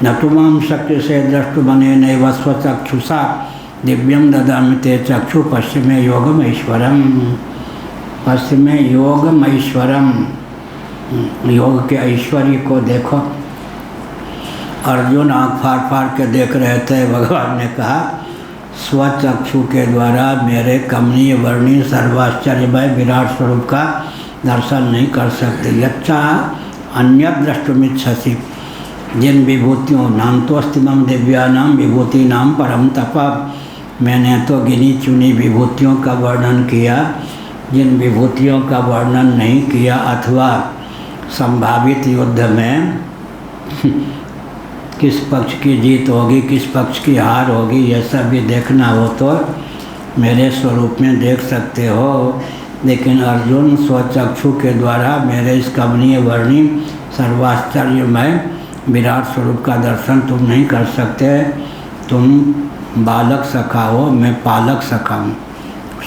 न तुमाम शक्ति से दृष्टुमने नैव स्वचक्षुषा दिव्यम ददामि ते चक्षु पश्चिमे योगम ऐश्वरम। पश्चिमे योगम ऐश्वरम, योग के ऐश्वर्य को देखो। अर्जुन आँख फाड़ फाड़ के देख रहे थे। भगवान ने कहा स्वचक्षु के द्वारा मेरे कमनीय वर्णीय सर्वाश्चर्यमय विराट स्वरूप का दर्शन नहीं कर सकते। यच्चा अन्य द्रष्टुमिच्छसि। जिन विभूतियों नाम तो अस्तिमम दिव्यानाम विभूति नाम परम तपा। मैंने तो गिनी चुनी विभूतियों का वर्णन किया। जिन विभूतियों का वर्णन नहीं किया अथवा संभावित युद्ध में किस पक्ष की जीत होगी, किस पक्ष की हार होगी, यह सब भी देखना हो तो मेरे स्वरूप में देख सकते हो। लेकिन अर्जुन स्वचक्षु के द्वारा मेरे इस कमनीय वर्णी सर्वाश्चर्यमय विराट स्वरूप का दर्शन तुम नहीं कर सकते। तुम बालक सखा हो, मैं पालक सखा हूँ।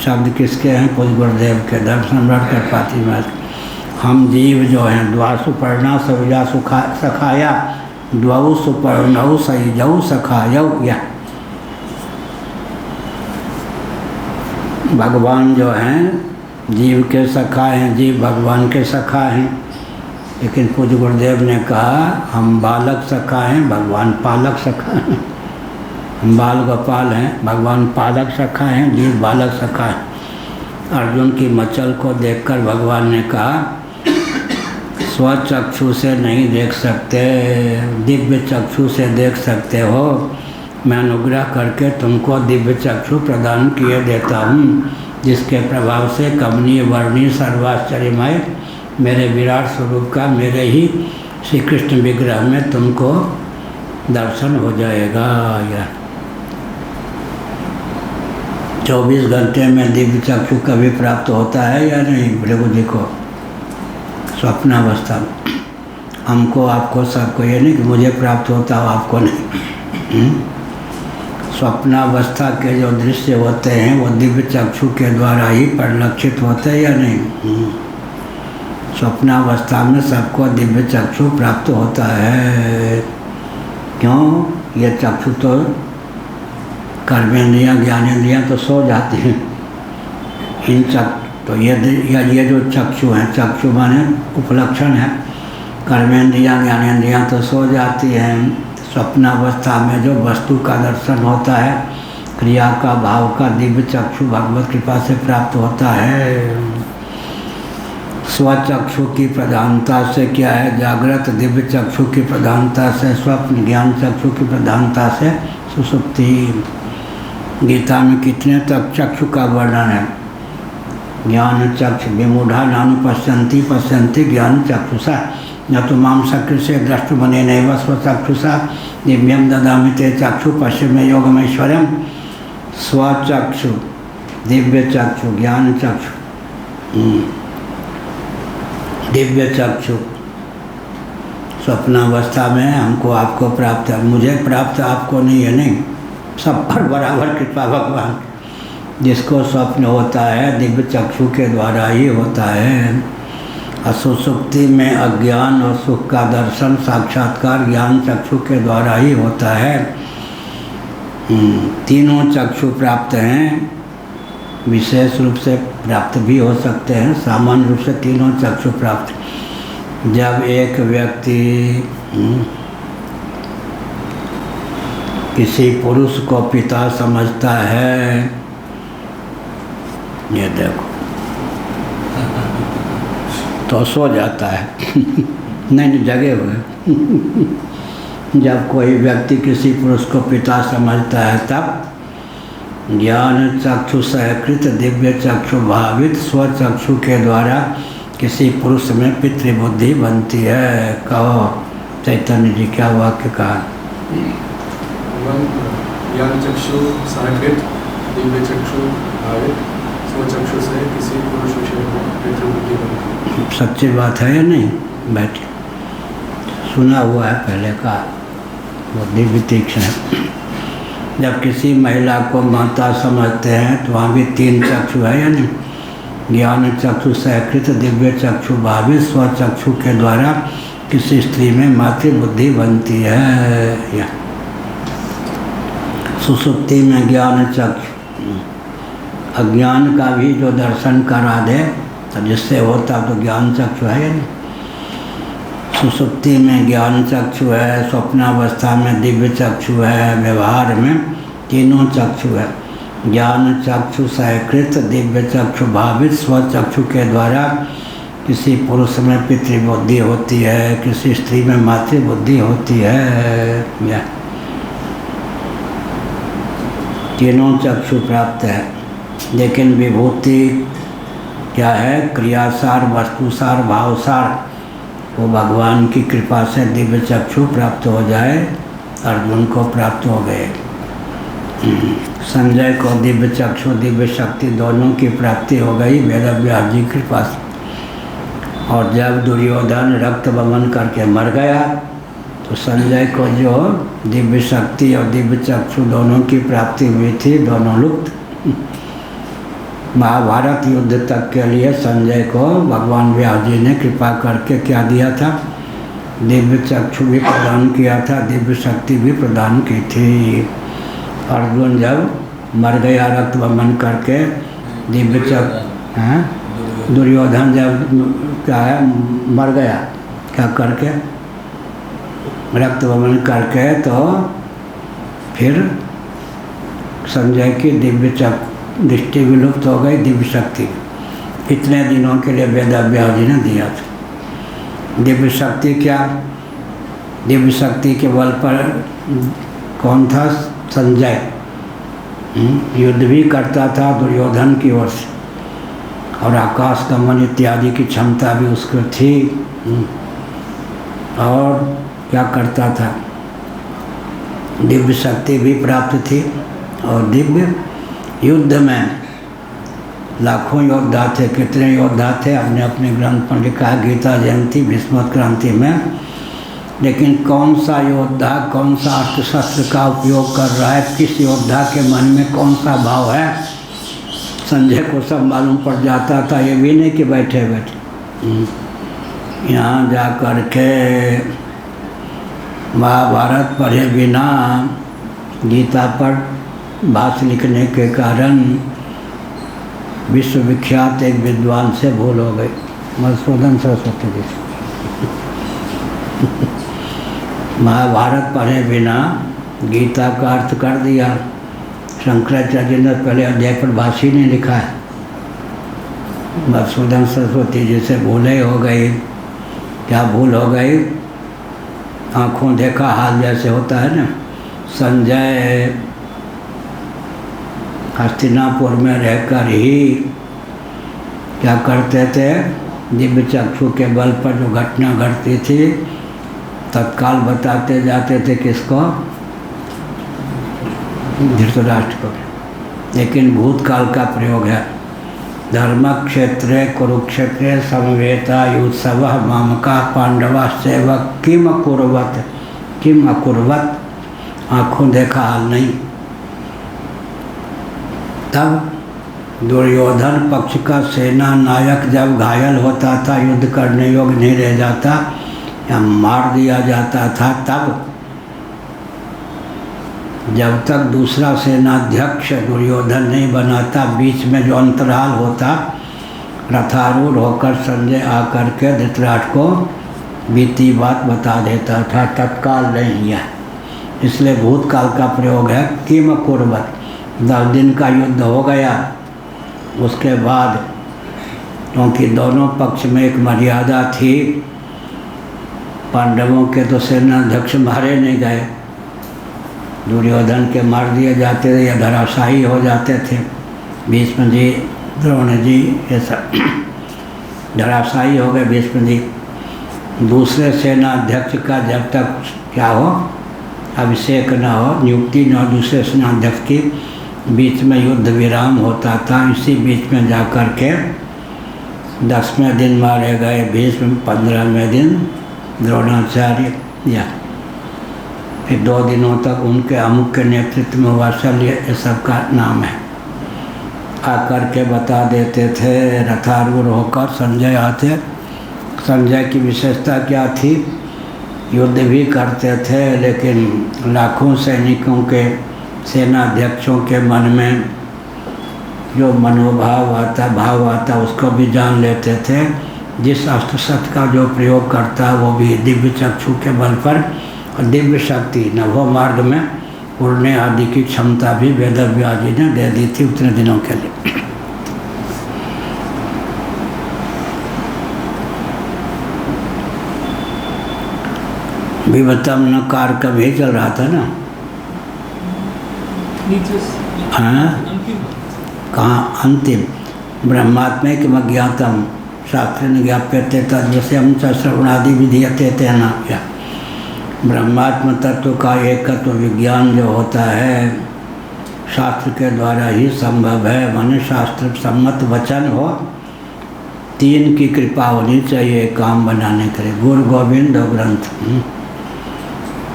शब्द किसके हैं? कुछ गुरुदेव के। दर्शन रट कर पाती मैं। हम जीव जो हैं द्वा सुपर्णा सविजा सखाया द्वौ सुपर्णौ सैजौ सखायौ। या भगवान जो हैं जीव के सखा हैं, जीव भगवान के सखा हैं। लेकिन पूज्य गुरुदेव ने कहा हम बालक सखा हैं, भगवान पालक सखा हैं। हम बाल गोपाल हैं, भगवान पालक सखा हैं, जीव बालक सखा हैं। अर्जुन की मचल को देखकर भगवान ने कहा, स्वचक्षु से नहीं देख सकते, दिव्य चक्षु से देख सकते हो। मैं अनुग्रह करके तुमको दिव्य चक्षु प्रदान किए देता हूँ, जिसके प्रभाव से कमनीय वर्णीय सर्वाश्चर्यमय मेरे विराट स्वरूप का मेरे ही श्री कृष्ण विग्रह में तुमको दर्शन हो जाएगा। यह 24 घंटे में दिव्य चक्षु कभी प्राप्त होता है या नहीं भृगु जी को? स्वप्नावस्था हमको आपको सबको, ये नहीं कि मुझे प्राप्त होता हो आपको नहीं। स्वप्नावस्था के जो दृश्य होते हैं वो दिव्य चक्षु के द्वारा ही परिलक्षित होते हैं या नहीं? स्वप्नावस्था में सबको दिव्य चक्षु प्राप्त होता है। क्यों? ये चक्षु तो कर्मेंद्रियाँ ज्ञानेंद्रियाँ तो सो जाती हैं। इन तो ये जो चक्षु हैं, चक्षु माने उपलक्षण है, कर्मेंद्रियाँ ज्ञानेंद्रियाँ तो सो जाती हैं। स्वप्नावस्था में जो वस्तु का दर्शन होता है, क्रिया का भाव का दिव्य चक्षु भगवत कृपा से प्राप्त होता है। स्वचक्षु की प्रधानता से क्या है? जागृत दिव्य चक्षु की प्रधानता से, स्वप्न ज्ञान चक्षु की प्रधानता से सुषुप्ति। गीता में कितने तक चक्षु का वर्णन है? ज्ञान चक्षु विमूढ़ा नानु पश्यन्ति पश्यन्ति ज्ञान चक्षुषा न तो माम सकृष्य द्रष्टुमने नैव स्वचक्षुषा दिव्यम ददामि ते चक्षु पश्चिमे योगमेश्वरम। स्वचक्षु दिव्य चक्षु ज्ञान चक्षु दिव्य चक्षु स्वप्नावस्था में हमको आपको प्राप्त है। मुझे प्राप्त आपको नहीं है, नहीं, सब पर बराबर कृपा भगवान। जिसको स्वप्न होता है दिव्य चक्षु के द्वारा ही होता है। असुसुप्ति में अज्ञान और सुख का दर्शन साक्षात्कार ज्ञान चक्षु के द्वारा ही होता है। तीनों चक्षु प्राप्त हैं, विशेष रूप से प्राप्त भी हो सकते हैं, सामान्य रूप से तीनों चक्षु प्राप्त। जब एक व्यक्ति किसी पुरुष को पिता समझता है, ये देखो, तो सो जाता है। नहीं जगे हुए। जब कोई व्यक्ति किसी पुरुष को पिता समझता है तब ज्ञान चक्षु सहकृत दिव्य चक्षु भावित स्वचक्षु के द्वारा किसी पुरुष में पितृबुद्धि बनती है। कहो चैतन्य जी क्या वाक्य कहा? ज्ञान चक्षु सहकृत दिव्य चक्षु भावित स्वचक्षु से किसी पुरुष विषय में पितृबुद्धि बनती है। सच्ची बात है या नहीं? बैठे, सुना हुआ है पहले का, वो दिव्य तीक्ष्ण है। जब किसी महिला को माता समझते हैं तो वहाँ भी तीन चक्षु है या नहीं? ज्ञान चक्षु सहकृत दिव्य चक्षु भावित स्वचक्षु के द्वारा किसी स्त्री में मातृबुद्धि बनती है। या सुसुप्ति में ज्ञान चक्षु अज्ञान का भी जो दर्शन करा दे तो जिससे होता तो ज्ञान चक्षु है या नहीं? सुसुप्ति में ज्ञान चक्षु है, स्वप्नावस्था में दिव्य चक्षु है, व्यवहार में तीनों चक्षु है। ज्ञान चक्षु सहकृत दिव्य चक्षु भावित स्वचक्षु के द्वारा किसी पुरुष में पितृबुद्धि होती है, किसी स्त्री में मातृबुद्धि होती है। या तीनों चक्षु प्राप्त है। लेकिन विभूति क्या है? क्रियासार, वस्तुसार, भावसार, वो भगवान की कृपा से दिव्य चक्षु प्राप्त हो जाए। अर्जुन को प्राप्त हो गए। संजय को दिव्य चक्षु दिव्य शक्ति दोनों की प्राप्ति हो गई वेदव्यास जी की कृपा से। और जब दुर्योधन रक्त बमन करके मर गया तो संजय को जो दिव्य शक्ति और दिव्य चक्षु दोनों की प्राप्ति हुई थी, दोनों लुप्त। महाभारत युद्ध तक के लिए संजय को भगवान व्यास जी ने कृपा करके क्या दिया था? दिव्य चक्षु भी प्रदान किया था, दिव्य शक्ति भी प्रदान की थी। अर्जुन जब मर गया रक्त बमन करके, दिव्य चक्षु हैं, दुर्योधन जब क्या है मर गया क्या करके, रक्त बमन करके, तो फिर संजय की दिव्य दृष्टि विलुप्त हो गई, दिव्य शक्ति कितने दिनों के लिए वेद व्यास जी ने दिया था। दिव्य शक्ति क्या? दिव्य शक्ति के बल पर कौन था? संजय युद्ध भी करता था दुर्योधन की ओर से, और आकाश गमन इत्यादि की क्षमता भी उसको थी। और क्या करता था? दिव्य शक्ति भी प्राप्त थी, और दिव्य युद्ध में लाखों योद्धा थे। कितने योद्धा थे अपने अपने ग्रंथ पर लिखा है, गीता जयंती भीष्मोत्क्रांति में। लेकिन कौन सा योद्धा कौन सा अस्त्र शस्त्र का उपयोग कर रहा है, किस योद्धा के मन में कौन सा भाव है, संजय को सब मालूम पड़ जाता था। ये भी नहीं कि बैठे बैठे यहाँ जा कर के महाभारत पढ़े बिना गीता पर भाष्य लिखने के कारण विश्वविख्यात एक विद्वान से भूल हो गई, मधुसूदन सरस्वती जी से। महाभारत पढ़े बिना गीता का अर्थ कर दिया। शंकराचार्य ने पहले अध्याय पर भाष्य नहीं लिखा है, मधुसूदन सरस्वती जी से भूले हो गई। क्या भूल हो गई? आँखों देखा हाल जैसे होता है ना। संजय हस्तिनापुर में रहकर ही क्या करते थे? दिव्य चक्षु के बल पर जो घटना घटती थी तत्काल बताते जाते थे। किसको? धृतराष्ट्र को। लेकिन भूतकाल का प्रयोग है। धर्म क्षेत्रे कुरुक्षेत्रे समवेता युत्सव मामका पांडवा सेवक किम अकुर्वत, किम अकुर्वत, आँखों देखा हाल नहीं। तब दुर्योधन पक्ष का सेना नायक जब घायल होता था, युद्ध करने योग्य नहीं रह जाता या मार दिया जाता था, तब जब तक दूसरा सेनाध्यक्ष दुर्योधन नहीं बनाता, बीच में जो अंतराल होता, रथारूढ़ होकर संजय आकर के धृतराष्ट्र को बीती बात बता देता था, तत्काल नहीं है। इसलिए भूतकाल का प्रयोग है। किम कुर्वत, 10 दिन का युद्ध हो गया, उसके बाद क्योंकि दोनों पक्ष में एक मर्यादा थी, पांडवों के तो सेनाध्यक्ष मारे नहीं गए, दुर्योधन के मार दिए जाते थे या धराशायी हो जाते थे। भीष्म जी, द्रोण जी, ये सब धराशायी हो गए भीष्म जी। दूसरे सेनाध्यक्ष का जब तक क्या हो, अभिषेक न हो, नियुक्ति न हो दूसरे सेनाध्यक्ष की, बीच में युद्ध विराम होता था। इसी बीच में जा कर के 10वें दिन मारे गए भीष्म, 15वें दिन द्रोणाचार्य, या फिर 2 दिनों तक उनके अमुक के नेतृत्व में हुआ शल्य, ये सब का नाम है। आकर के बता देते थे, रथारूढ़ होकर संजय आते। संजय की विशेषता क्या थी? युद्ध भी करते थे, लेकिन लाखों सैनिकों के सेनाध्यक्षों के मन में जो मनोभाव आता, भाव आता, उसको भी जान लेते थे। जिस अस्त्र शस्त्र का जो प्रयोग करता वो भी दिव्य चक्षु के बल पर, और दिव्य शक्ति नभो मार्ग में उड़ने आदि की क्षमता भी वेद व्यास जी ने दे दी थी उतने दिनों के लिए। विवतम नकार कभी चल रहा था ना। हाँ, कहाँ अंतिम? ब्रह्मात्मे किम अज्ञातम शास्त्र ज्ञाप्यते तद्विषयं च श्रवणादि विधीयते तेन। क्या ब्रह्मात्म तत्व का एकत्व विज्ञान जो होता है शास्त्र के द्वारा ही संभव है। माने शास्त्र सम्मत वचन हो, 3 की कृपा होनी चाहिए काम बनाने के लिए, गुरु गोविंद और ग्रंथ,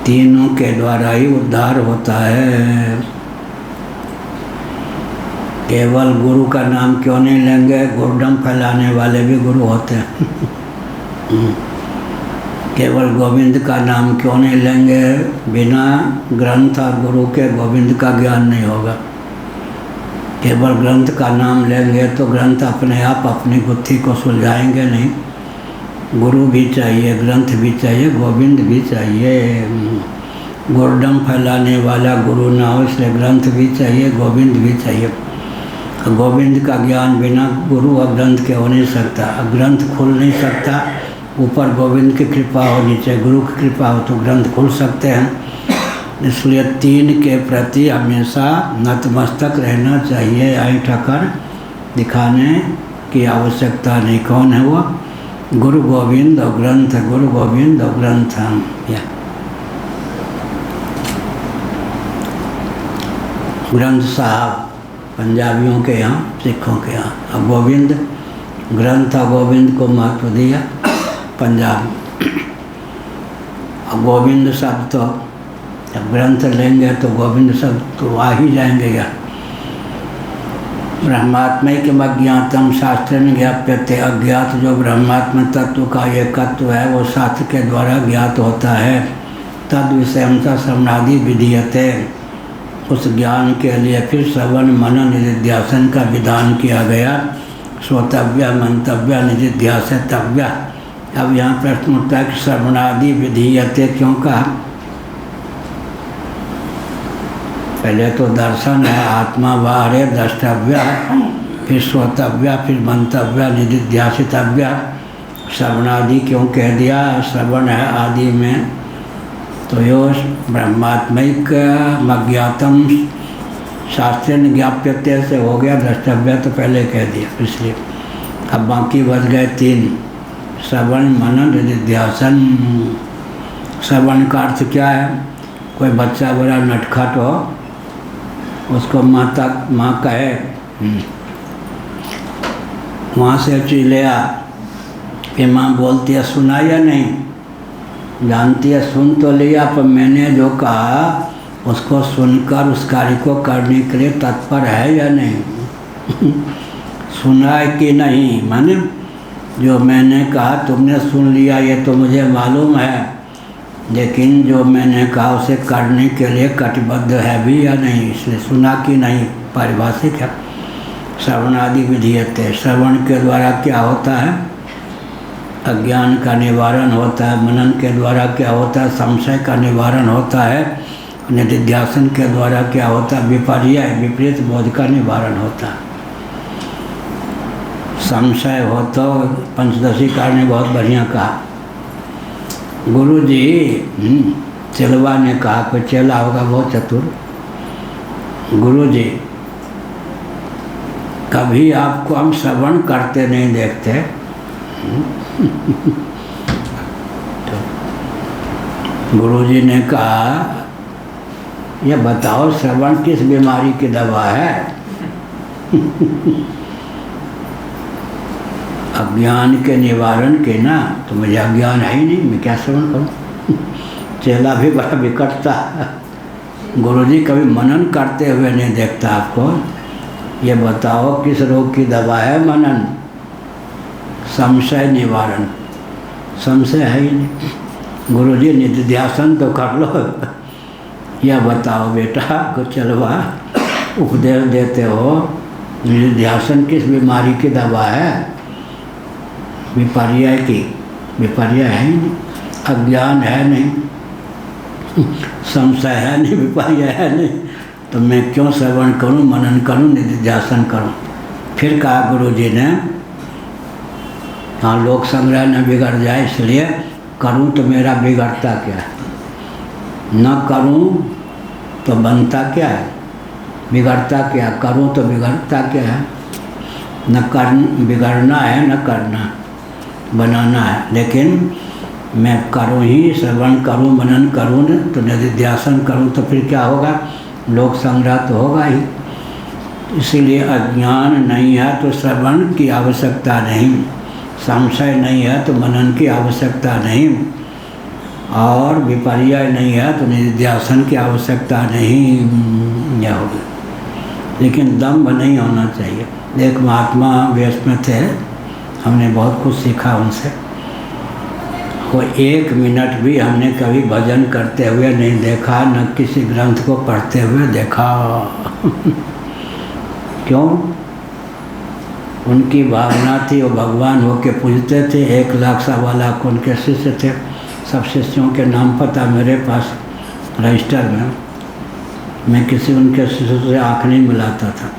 तीनों के द्वारा ही उद्धार होता है। केवल गुरु का नाम क्यों नहीं लेंगे? गुरुडम फैलाने वाले भी गुरु होते हैं। केवल गोविंद का नाम क्यों नहीं लेंगे? बिना ग्रंथ और गुरु के गोविंद का ज्ञान नहीं होगा। केवल ग्रंथ का नाम लेंगे तो ग्रंथ अपने आप अपनी गुत्थी को सुलझाएंगे नहीं। गुरु भी चाहिए, ग्रंथ भी चाहिए, गोविंद भी चाहिए। गुरुडम फैलाने वाला गुरु ना हो, इसलिए ग्रंथ भी चाहिए, गोविंद भी चाहिए। गोविंद का ज्ञान बिना गुरु और ग्रंथ के हो नहीं सकता। ग्रंथ खुल नहीं सकता, ऊपर गोविंद की कृपा होनी चाहिए। गुरु की कृपा हो तो ग्रंथ खुल सकते हैं। इसलिए तीन के प्रति हमेशा नतमस्तक रहना चाहिए। ऐंठ कर दिखाने की आवश्यकता नहीं। कौन है वो? गुरु गोविंद और ग्रंथ, गुरु गोविंद और ग्रंथ। या ग्रंथ साहब पंजाबियों के यहाँ, सिखों के यहाँ। और गोविंद, ग्रंथ और गोविंद को महत्व दिया पंजाब में। और गोविंद शब्द तो जब ग्रंथ लेंगे तो गोविंद शब्द तो आ ही जाएंगे। या ब्रह्मात्मैक्यम अज्ञातम शास्त्रेण ज्ञाप्यते। अज्ञात जो ब्रह्मात्म तत्व का एकत्व है वो शास्त्र के द्वारा ज्ञात होता है। तद विषयमता श्रवणादि विधीयते। उस ज्ञान के लिए फिर श्रवण मनन निधिध्यासन का विधान किया गया। श्रोतव्य, मंतव्य, निधिध्यासितव्य। अब यहाँ प्रश्न उठता है कि श्रवणादि विधीयते क्यों कहा? पहले तो दर्शन है, आत्मा बाहर द्रष्टव्य, फिर श्रोतव्य, फिर मंतव्य, निधिध्यासितव्य। श्रवणादि क्यों कह दिया? श्रवण है आदि में तो यो ब्रह्मात्मैक अज्ञातम शास्त्रेण ज्ञाप्यते से हो गया। द्रष्टव्य तो पहले कह दिया, इसलिए अब बाकी बच गए तीन, श्रवण मनन निधिध्यासन। श्रवण का अर्थ क्या है? कोई बच्चा बड़ा नटखट हो, उसको माँ कहे वहाँ से चिल्लाया, फिर माँ बोलती है सुना या नहीं, जानती है सुन तो लिया, पर मैंने जो कहा उसको सुनकर उस कार्य को करने के लिए तत्पर है या नहीं। सुना है कि नहीं, माने जो मैंने कहा तुमने सुन लिया ये तो मुझे मालूम है, लेकिन जो मैंने कहा उसे करने के लिए कटिबद्ध है भी या नहीं, इसलिए सुना कि नहीं पारिभाषिक है। श्रवणादि विधीयते। श्रवण के द्वारा क्या होता है? अज्ञान का निवारण होता है। मनन के द्वारा क्या होता है? संशय का निवारण होता है। निधिध्यासन के द्वारा क्या होता है? विपर्य, विपरीत बोध का निवारण होता है। संशय हो तो पंचदशी कार ने बहुत बढ़िया कहा। गुरु जी चेलवा ने कहा, कोई चेला होगा बहुत चतुर, गुरु जी कभी आपको हम श्रवण करते नहीं देखते। तो गुरुजी ने कहा ये बताओ श्रवण किस बीमारी की दवा है? अज्ञान के निवारण के ना, तो मुझे अज्ञान है ही नहीं, मैं क्या श्रवण करूं? चेला भी बड़ा विकट था। गुरुजी कभी मनन करते हुए नहीं देखता आपको। ये बताओ किस रोग की दवा है मनन? संशय निवारण। संशय है ही नहीं। गुरुजी निधिध्यासन तो कर लो। यह बताओ बेटा को चलवा उपदेश देते हो, निधिध्यासन किस बीमारी की दवा है? विपर्य की, विपर्य है ही नहीं। अज्ञान है नहीं, संशय है नहीं, विपर्य है नहीं, तो मैं क्यों श्रवण करूं, मनन करूं, निधिध्यासन करूं? फिर कहा गुरुजी ने, हाँ लोक संग्रह न बिगड़ जाए इसलिए करूं तो मेरा बिगड़ता क्या है? न करूं तो बनता क्या है? बिगड़ता क्या? करूं तो बिगड़ता क्या है? न कर बिगड़ना है न करना, बनाना है। लेकिन मैं करूं ही, श्रवण करूं, मनन करूं तो निधिध्यासन करूं तो फिर क्या होगा? लोक संग्रह तो होगा ही। इसीलिए अज्ञान नहीं है तो श्रवण की आवश्यकता नहीं, संशय नहीं है तो मनन की आवश्यकता नहीं, और विपर्य नहीं है तो निधिध्यासन की आवश्यकता नहीं। यह होगा, लेकिन दम्भ नहीं होना चाहिए। एक महात्मा व्यस्त में थे, हमने बहुत कुछ सीखा उनसे। वो 1 मिनट भी हमने कभी भजन करते हुए नहीं देखा, न किसी ग्रंथ को पढ़ते हुए देखा। क्यों? उनकी भावना थी वो भगवान होके पूजते थे। 1 लाख 1.25 लाख उनके शिष्य थे। सब शिष्यों के नाम पता मेरे पास रजिस्टर में। मैं किसी उनके शिष्य से आँख नहीं मिलाता था।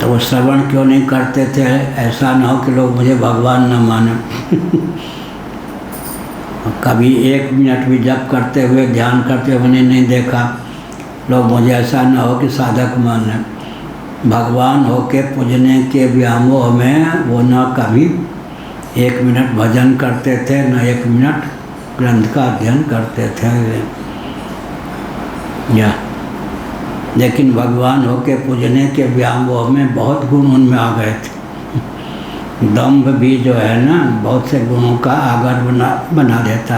तो वो श्रवण क्यों नहीं करते थे? ऐसा ना हो कि लोग मुझे भगवान न माने। कभी 1 मिनट भी जप करते हुए ध्यान करते हुए मैंने नहीं देखा, लोग मुझे ऐसा ना हो कि साधक माने। भगवान होके पूजने के व्यामोह में वो न कभी 1 मिनट भजन करते थे, न 1 मिनट ग्रंथ का अध्ययन करते थे। या लेकिन भगवान होके पूजने के व्यामोह में बहुत गुण उनमें आ गए थे। दम्भ भी जो है ना, बहुत से गुणों का आगर बना देता।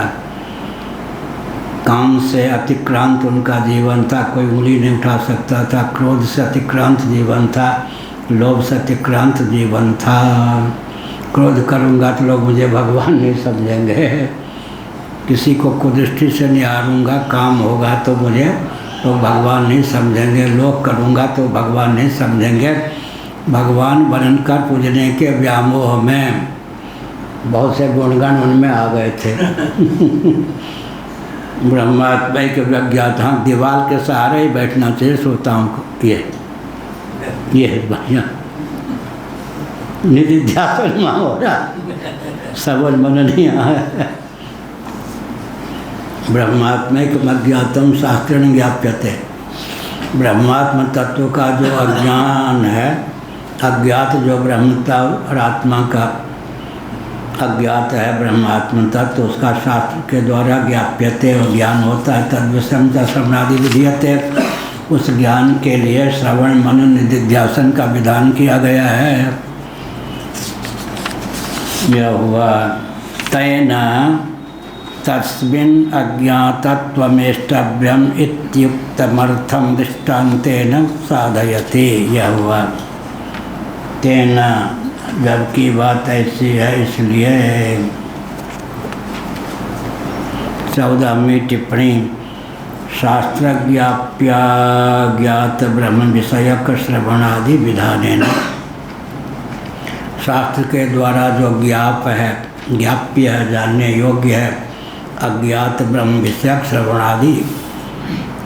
काम से अतिक्रांत उनका जीवन था, कोई उंगली नहीं उठा सकता था। क्रोध से अतिक्रांत जीवन था, लोभ से अतिक्रांत जीवन था। क्रोध करूँगा तो लोग मुझे भगवान नहीं समझेंगे, किसी को कुदृष्टि से निहारूंगा, काम होगा तो मुझे तो भगवान नहीं समझेंगे, लोभ करूँगा तो भगवान नहीं समझेंगे। भगवान बनकर पूजने के व्यामोह में बहुत से गुणगण उनमें आ गए थे। ब्रह्मात्मा के व्यज्ञाता, दीवार के सहारे ही बैठना चाहिए श्रोताओं को। ये है बढ़िया निधिध्यासन में हो रहा, सबल मन नहीं आया। ब्रह्मात्मैकमज्ञातम शास्त्रेण ज्ञाप्यते। ब्रह्मात्म तत्व का जो अज्ञान है, अज्ञात जो ब्रह्मता और आत्मा का अज्ञात है ब्रह्मात्म तत्व, उसका शास्त्र के द्वारा ज्ञाप्यते और ज्ञान होता है। तद्विषम च श्रवणादि विधीयते। उस ज्ञान के लिए श्रवण मनन निधिध्यासन का विधान किया गया है। यह हुआ तेन तस्मिन् अज्ञातत्वमेष्टव्यम इत्युक्तमर्थम दृष्टान्तेन साधयति। यह हुआ तेन, जबकि बात ऐसी है इसलिए 14वीं टिप्पणी शास्त्रज्ञाप्याज्ञात ब्रह्म विषयक श्रवणादि विधानेन। शास्त्र के द्वारा जो ज्ञाप है, ज्ञाप्य है, जानने योग्य है, अज्ञात ब्रह्म विषयक श्रवणादि।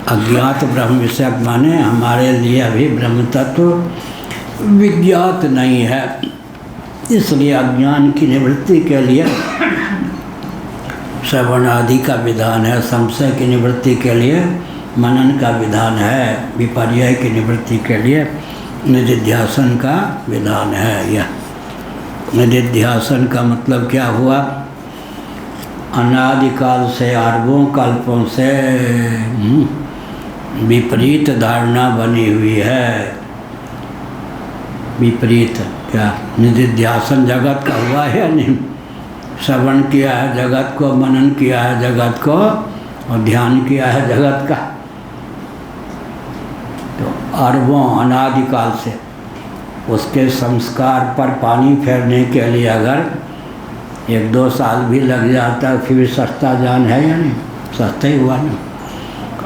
अज्ञात ब्रह्म विषयक माने हमारे लिए अभी ब्रह्म तत्व विज्ञात नहीं है, इसलिए अज्ञान की निवृत्ति के लिए श्रवण आदि का विधान है। संशय की निवृत्ति के लिए मनन का विधान है। विपर्यय की निवृत्ति के लिए निधिध्यासन का विधान है। यह निधिध्यासन का मतलब क्या हुआ? अनादिकाल से, अरबों कल्पों से विपरीत धारणा बनी हुई है। विपरीत क्या? निधिध्यासन जगत का हुआ है या नहीं? श्रवण किया है जगत को, मनन किया है जगत को, और ध्यान किया है जगत का। तो अरबों अनादिकाल से उसके संस्कार पर पानी फेरने के लिए अगर 1-2 साल भी लग जाता फिर भी सस्ता जान है या नहीं? सस्ता ही हुआ ना।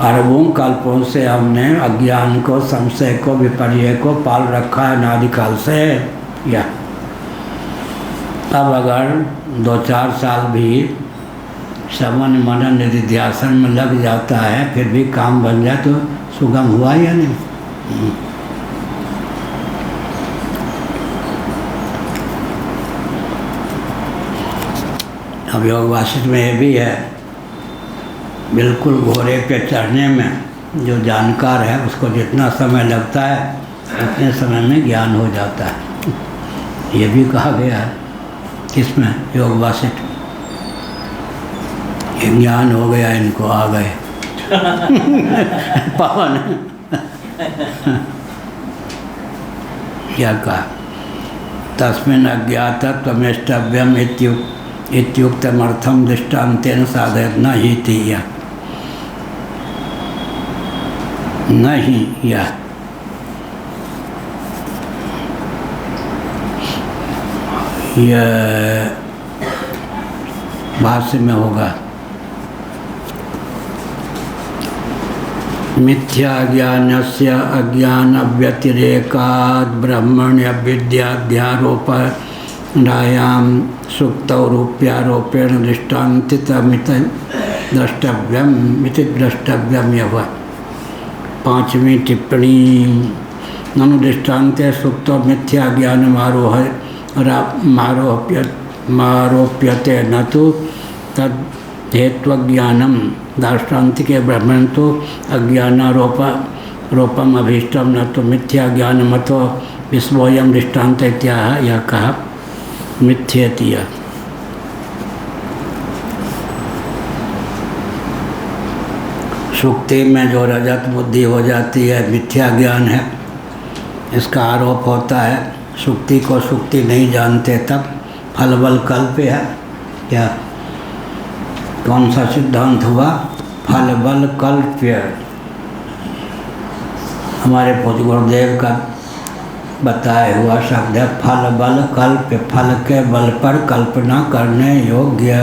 अरबों कल्पों से हमने अज्ञान को, संशय को, विपर्य को पाल रखा है अनादिकाल से। या अब अगर 2-4 साल भी श्रवण मनन निधिध्यासन में लग जाता है, फिर भी काम बन जाए तो सुगम हुआ या नहीं? अब योग वासिष्ठ में ये भी है, बिल्कुल घोड़े पे चढ़ने में जो जानकार है उसको जितना समय लगता है उतने समय में ज्ञान हो जाता है। ये भी कहा गया है किसमें? योग वासिष्ठ। ये ज्ञान हो गया, इनको आ गए पवन। क्या कहा? तस्मिन् अज्ञातत्वमेष्टव्यम इत्युक्तमर्थम दृष्टान्तेन साधयत न ही थी। यह नहीं, यह भाष्य में होगा। मिथ्या ज्ञानस्य अज्ञान व्यतिरेकात् ब्रह्मण्य विद्याध्यारोपणायां सुक्तौ रूप्यारोपेण दृष्टान्तितमिति द्रष्टव्यम। यह 5वीं टिप्पणी ननु दृष्टान्ते सुक्तो मिथ्या ज्ञानम आरोप्यते न तो तद हेत्वज्ञानम। दार्ष्टान्तिक के ब्रह्मण तो अज्ञानारोपम अभीष्टम न तो मिथ्या ज्ञानमतो विस्मोयम दृष्टान्त इत्याह। यह कहा मिथ्येतिय। सुक्ति में जो रजत बुद्धि हो जाती है मिथ्या ज्ञान है, इसका आरोप होता है। सुक्ति को सुक्ति नहीं जानते तब फल बल कल्प है। क्या कौन सा सिद्धांत हुआ? फल बल कल्प्य। हमारे पूज्य गुरुदेव का बताया हुआ शब्द है फल बल कल्प्य। फल के बल पर कल्पना करने योग्य।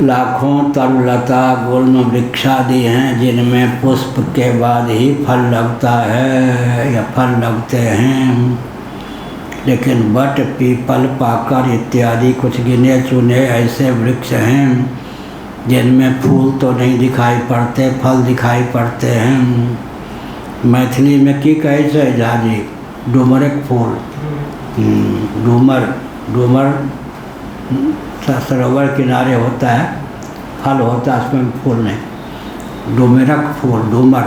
लाखों तरुलता गुल्म वृक्षादि हैं जिनमें पुष्प के बाद ही फल लगता है या फल लगते हैं, लेकिन बट पीपल पाकर इत्यादि कुछ गिने चुने ऐसे वृक्ष हैं जिनमें फूल तो नहीं दिखाई पड़ते, फल दिखाई पड़ते हैं। मैथिली में की कहे से झाजी डूमरक फूल। डूमर सरोवर किनारे होता है, फल होता है, उसमें फूल नहीं। डूमरक फूल, डूमर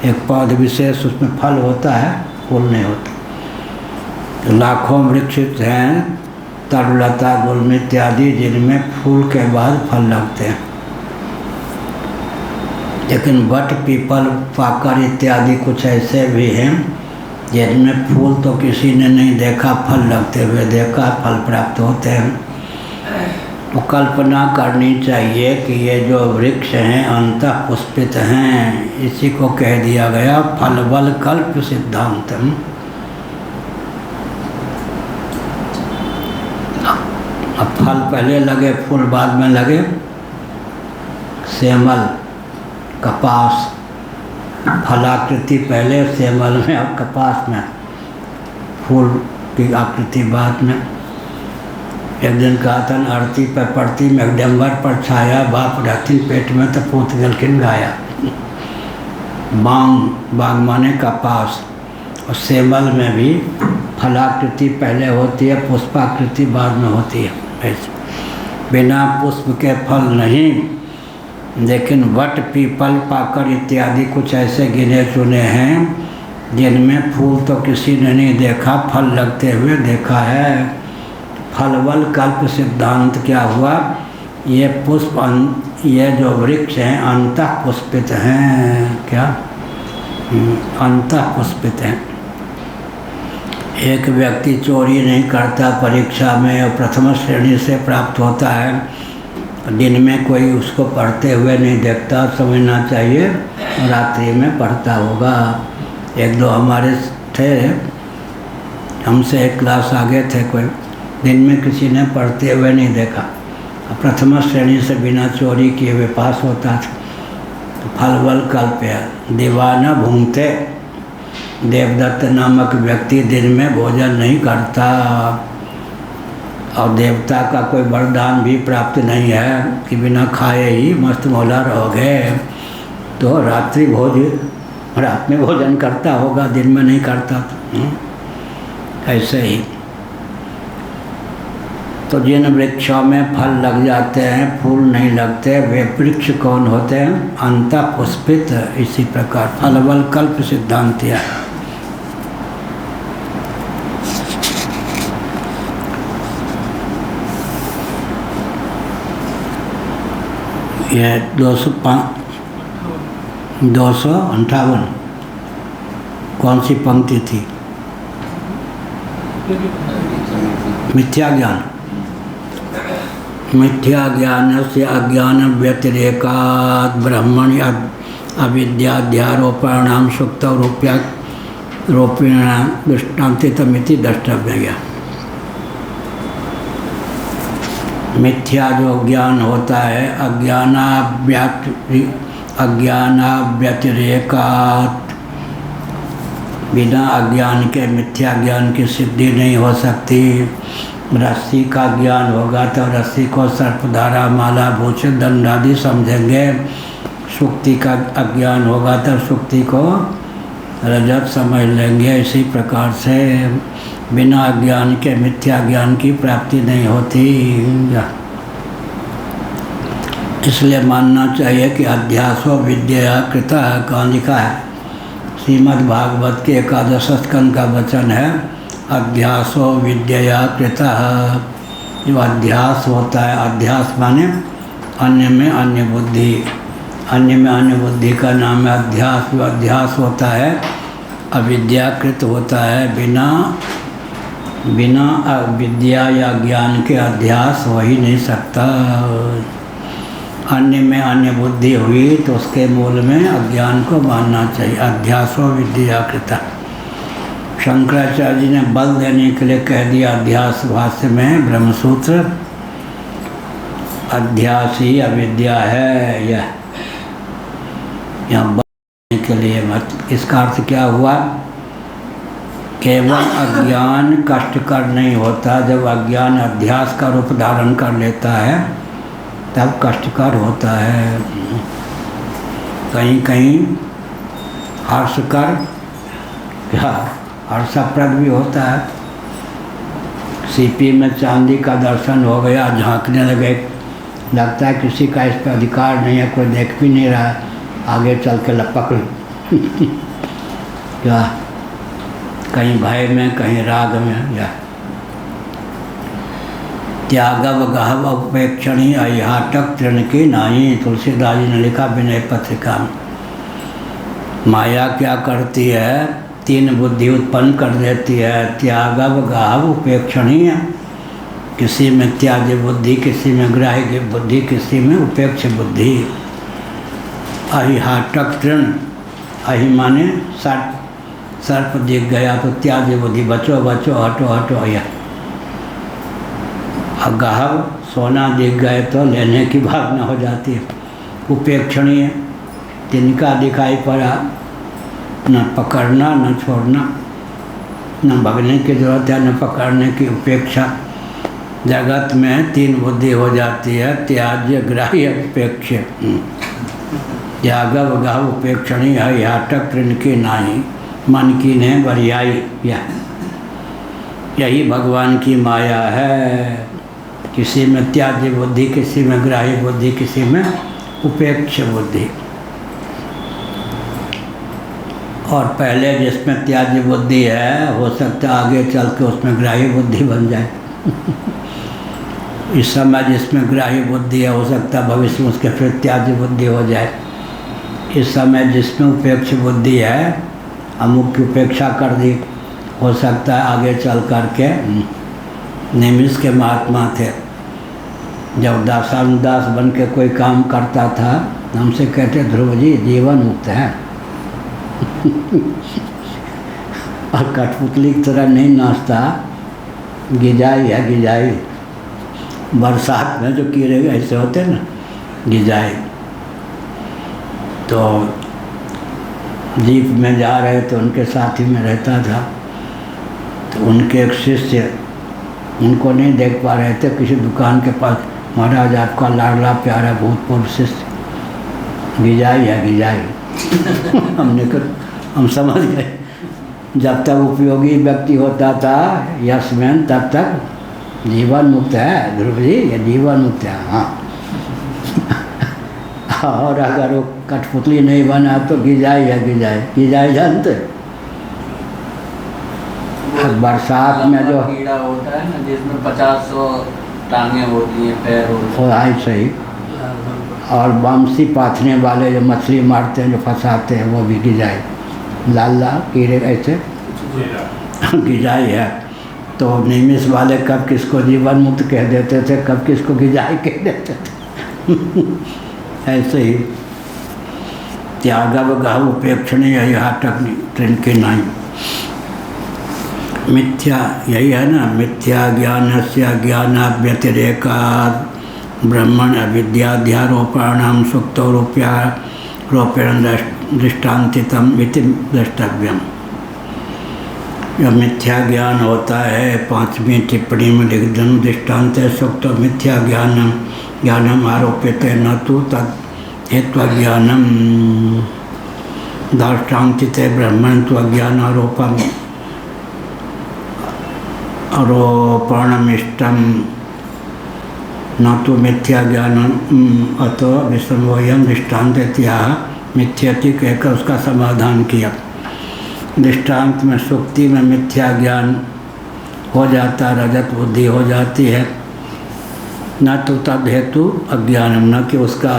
एक पौध विशेष, उसमें फल होता है, फूल नहीं होता। लाखों वृक्ष हैं तरुलता गुल्म इत्यादि जिनमें फूल के बाद फल लगते हैं, लेकिन बट पीपल पाकर इत्यादि कुछ ऐसे भी हैं जिनमें फूल तो किसी ने नहीं देखा, फल लगते हुए देखा, फल प्राप्त होते हैं। तो कल्पना करनी चाहिए कि ये जो वृक्ष हैं अंतः पुष्पित हैं, इसी को कह दिया गया फल बल कल्प सिद्धांत। अब फल पहले लगे, फूल बाद में लगे। सेमल, कपास, फलाकृति पहले सेमल में और कपास में, फूल की आकृति बाद में। एक दिन कहा था आरती पर पड़ती मेघडम्बर पर छाया, बाप रहती पेट में तो पूत गलकिन गाया। बाग माने कपास। और सेमल में भी फलाकृति पहले होती है, पुष्पाकृति बाद में होती है। ऐसे बिना पुष्प के फल नहीं, लेकिन वट पीपल पाकर इत्यादि कुछ ऐसे गिने चुने हैं जिनमें फूल तो किसी ने नहीं देखा, फल लगते हुए देखा है। फल बल कल्प सिद्धांत क्या हुआ? ये पुष्प, ये जो वृक्ष हैं अंतः पुष्पित हैं। क्या? अंतः पुष्पित हैं। एक व्यक्ति चोरी नहीं करता परीक्षा में और प्रथम श्रेणी से प्राप्त होता है, दिन में कोई उसको पढ़ते हुए नहीं देखता, समझना चाहिए रात्रि में पढ़ता होगा। एक दो हमारे थे, हमसे एक क्लास आगे थे, कोई दिन में किसी ने पढ़ते हुए नहीं देखा, प्रथम श्रेणी से बिना चोरी किए हुए पास होता था। तो फल बल कल्प्य। दीवाना भूंगते, देवदत्त नामक व्यक्ति दिन में भोजन नहीं करता और देवता का कोई वरदान भी प्राप्त नहीं है कि बिना खाए ही मस्त मौला रहोगे। तो रात्रि भोजन, रात में भोजन करता होगा, दिन में नहीं करता। ऐसे ही तो जिन वृक्षों में फल लग जाते हैं, फूल नहीं लगते, वे वृक्ष कौन होते हैं? अंतः पुष्पित। इसी प्रकार फल बल कल्प सिद्धांत है। यह 258 कौन सी पंक्ति थी? मिथ्या ज्ञान। मिथ्या ज्ञान से अज्ञान व्यतिरेकात् ब्रह्मणि अविद्याध्यारोपणाम सुक्त रूपेण दृष्टान्तितमिति द्रष्टव्य। मिथ्या जो ज्ञान होता है अज्ञानाव्यतिरेकात्, बिना अज्ञान के मिथ्या ज्ञान की सिद्धि नहीं हो सकती। रस्सी का ज्ञान होगा तो रस्सी को सर्पधारा माला भूषित दंड आदि समझेंगे। सुक्ति का अज्ञान होगा तब सुक्ति को रजत समझ लेंगे। इसी प्रकार से बिना अज्ञान के मिथ्या ज्ञान की प्राप्ति नहीं होती। इसलिए मानना चाहिए कि अध्यासो विद्या कृता है। कहाँ लिखा है? श्रीमद् भागवत के 11 स्कंद का वचन है, अध्यासो विद्या कृता है। जो अध्यास होता है, अध्यास माने अन्य में अन्य बुद्धि, अन्य में अन्य बुद्धि का नाम है अध्यास। जो अध्यास होता है अविद्याकृत होता है, बिना विद्या या ज्ञान के अध्यास हो ही नहीं सकता। अन्य में अन्य बुद्धि हुई तो उसके मूल में अज्ञान को मानना चाहिए। अध्यासो विद्याकृता। शंकराचार्य जी ने बल देने के लिए कह दिया अध्यास भाष्य में ब्रह्मसूत्र, अध्यास ही अविद्या है। यह यहाँ बल देने के लिए मत। इसका अर्थ क्या हुआ? केवल अज्ञान कष्टकर नहीं होता, जब अज्ञान अध्यास का रूप धारण कर लेता है तब कष्टकर होता है। कहीं कहीं हर्षकर, क्या हर्षप्रद भी होता है। सीपी में चांदी का दर्शन हो गया, झांकने लगे, लगता है किसी का इस पर अधिकार नहीं है, कोई देख भी नहीं रहा, आगे चल के लपक क्या कहीं भय में कहीं राग में। या त्यागव गहव उपेक्षणी अहाटक तृण की नाई। तुलसीदास जी ने लिखा विनय पत्रिका में। माया क्या करती है? 3 बुद्धि उत्पन्न कर देती है, त्यागव गहव उपेक्षणीय। किसी में त्याज्य बुद्धि, किसी में ग्राह्य बुद्धि, किसी में उपेक्ष बुद्धि। अहिहाटक तृण, अहि माने सर्प दिख गया तो त्याज्य बुद्धि, बचो बचो हटो हटो। यह गहव सोना दिख गए तो लेने की भावना हो जाती है। उपेक्षणीय, तिनका दिखाई पड़ा, न पकड़ना न छोड़ना, न भगने की जरूरत है न पकड़ने की, उपेक्षा। जगत में 3 बुद्धि हो जाती है, त्याज्य ग्राह्य उपेक्ष। त्यागव गहव उपेक्षणीय अहाटक तृण की नाई। मन की ने बरियाई। यही भगवान की माया है। किसी में त्याज्य बुद्धि, किसी में ग्राह्य बुद्धि, किसी में उपेक्ष बुद्धि। और पहले जिसमें त्याज्य बुद्धि है, हो सकता है आगे चल के उसमें ग्राह्य बुद्धि बन जाए। इस समय जिसमें ग्राह्य बुद्धि है, हो सकता है भविष्य में उसके फिर त्याज्य बुद्धि हो जाए। इस समय जिसमें उपेक्ष बुद्धि है, अमुक की उपेक्षा कर दी, हो सकता है आगे चल कर के। निमिष के महात्मा थे, जब दासानुदास बन के कोई काम करता था, हमसे कहते ध्रुव जी जीवन मुक्त है। और कठपुतली की तरह नहीं नाचता, गिजाई है गिजाई। बरसात में जो कीड़े ऐसे होते ना, गिजाई। तो जीप में जा रहे तो उनके साथ ही में रहता था, तो उनके एक शिष्य उनको नहीं देख पा रहे थे, किसी दुकान के पास, महाराज आपका लाडला प्यारा भूतपूर्व शिष्य गिजाई है गिजाई। हमने कहा हम समझ गए, जब तक उपयोगी व्यक्ति होता था यशमैन, तब तक जीवन मुक्त है। ध्रुव जी ये जीवन मुक्त है। हाँ। और अगर वो कठपुतली नहीं बना तो गिजाई है गिजाई। गिजाई जानते? बरसात में जो कीड़ा होता है ना, जिसमें 50-100 टांगें होती हैं, पैर होते हैं। आई सही। और बमसी पाथने वाले जो मछली मारते हैं, जो फंसाते हैं, वो भी गिजाई। लाल लाल कीड़े ऐसे गिजाई है। तो निमिष वाले कब किसको जीवन मुक्त कह देते थे, कब किसको गिजाई कह देते थे। ऐसे ही त्यागव गहव उपेक्षणीय अहाटक तृण की नाई। मिथ्या यही है ना, मिथ्या ज्ञानस्य ज्ञानाव्यतिरेकात् ब्रह्मण अविद्याध्यारोपणाम सुक्तो रूपेण दृष्टान्तितम इति द्रष्टव्यम। यह मिथ्या ज्ञान होता है, 5वीं टिप्पणी में लिख दृष्टान्त सुक्त मिथ्या ज्ञानम आरोपित न तो तद हेत्वज्ञानम दाष्टान्तिते ब्रह्मण्त्वज्ञानारोपम आरोपणमिष्टम न तो मिथ्या ज्ञानम अतो विसंवयम दृष्टान्त्या मिथ्यति कहकर उसका समाधान किया। दृष्टांत में सुक्ति में मिथ्या ज्ञान हो जाता, रजत बुद्धि हो जाती है, न तो तद हेतु अज्ञानम, न कि उसका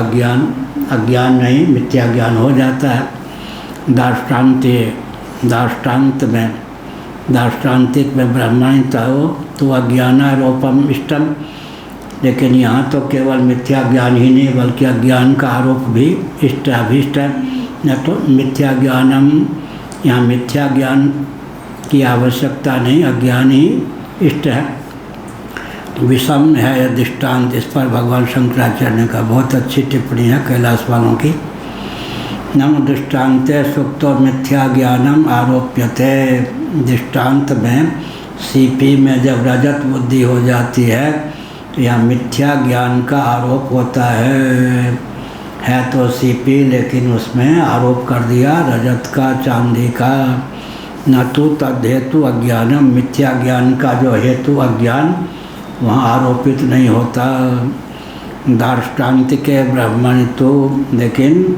अज्ञान नहीं, मिथ्या ज्ञान हो जाता है। दाष्टान्तिक में ब्रह्मणिता हो तो अज्ञानारोपम इष्टम, लेकिन यहाँ तो केवल मिथ्या ज्ञान ही नहीं बल्कि अज्ञान का आरोप भी इष्ट अभीष्ट है। न तो मिथ्या ज्ञानम, यहाँ मिथ्या ज्ञान की आवश्यकता नहीं, अज्ञान ही इष्ट है। विषम है यह दृष्टांत, इस पर भगवान शंकराचार्य का बहुत अच्छी टिप्पणी है कैलाश वालों की। नम दृष्टान्ते सुक्तो मिथ्या ज्ञानम आरोप्यते, दृष्टांत में सीपी में जब रजत बुद्धि हो जाती है तो यहाँ मिथ्या ज्ञान का आरोप होता है तो सीपी, लेकिन उसमें आरोप कर दिया रजत का, चांदी का। न तो तद हेतु अज्ञानम, मिथ्या ज्ञान का जो हेतु अज्ञान वहाँ आरोपित नहीं होता। दार्ष्टान्तिक ब्रह्मण तो, लेकिन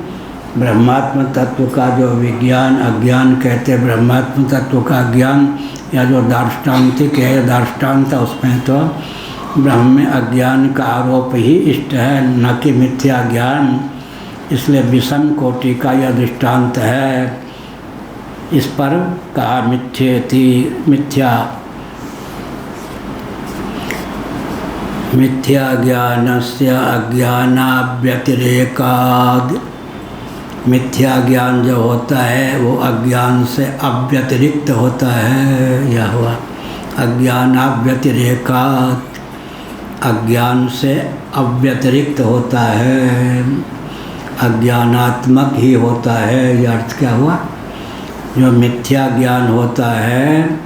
ब्रह्मात्म तत्व का जो विज्ञान अज्ञान कहते, ब्रह्मात्म तत्व का ज्ञान या जो दार्ष्टान्तिक है, दार्ष्टान्त, उसमें तो ब्रह्म में अज्ञान का आरोप ही इष्ट है, न कि मिथ्या ज्ञान। इसलिए विषम कोटि का यह दृष्टांत है। इस पर कहा मिथ्या ज्ञानस्य अज्ञानाव्यतिरेकाद, मिथ्या ज्ञान जो होता है वो अज्ञान से अव्यतिरिक्त होता है। यह हुआ अज्ञानाव्यतिरेकाद, अज्ञान से अव्यतिरिक्त होता है, अज्ञानात्मक ही होता है। यह अर्थ क्या हुआ? जो मिथ्या ज्ञान होता है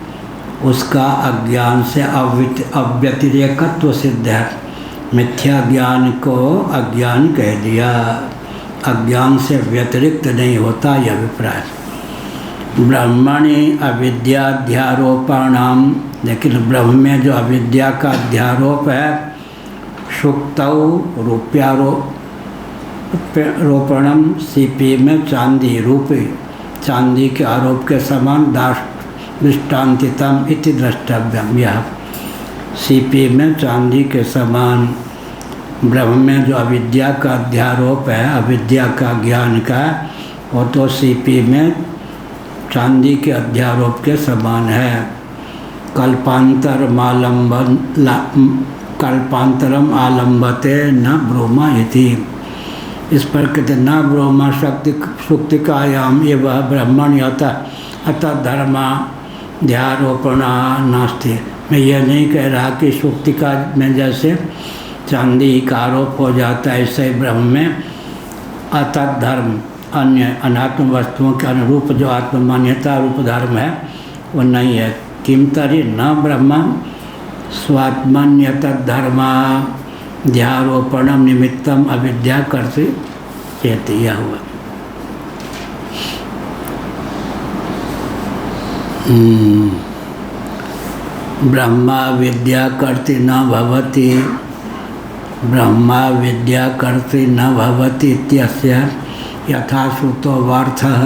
उसका अज्ञान से अव्यतिरेकत्व सिद्ध है। मिथ्या ज्ञान को अज्ञान कह दिया, अज्ञान से व्यतिरिक्त नहीं होता, यह अभिप्राय। ब्रह्मणि अविद्याध्यारोपाणाम, लेकिन ब्रह्म में जो अविद्या का अध्यारोप है, शुक्तौ रूप्यारोपणम, सीपी में चांदी रूपी, चांदी के आरोप के समान दृष्टान्तितम इति द्रष्टव्यम। यह सीपी में चांदी के समान, ब्रह्म में जो अविद्या का अध्यारोप है, अविद्या का ज्ञान का, वो तो सीपी में चांदी के अध्यारोप के समान है। कल्पांतरम आलम्बते न ब्रोमा इति, इस पर कहते न ब्रोमा सुक्तिकायाम एवं ब्रह्मण अतः धर्माध्यारोपणा नास्ति। मैं यह नहीं कह रहा कि सुक्तिका में जैसे चांदी का आरोप हो जाता है, ऐसे ब्रह्म में अतः धर्म, अन्य अनात्म वस्तुओं के अनुरूप जो आत्ममान्यता रूप धर्म है वो नहीं है। किम तरी न ब्रह्म स्वात्मन्यत धर्माध्यारोपणम निमित्तम अविद्या कर्तृ चेत। यह हुआ ब्रह्मा विद्या कर्तृ न भवति, ब्रह्मा विद्या कर्तृ न भवति इत्यस्य यथा श्रुतो वार्थः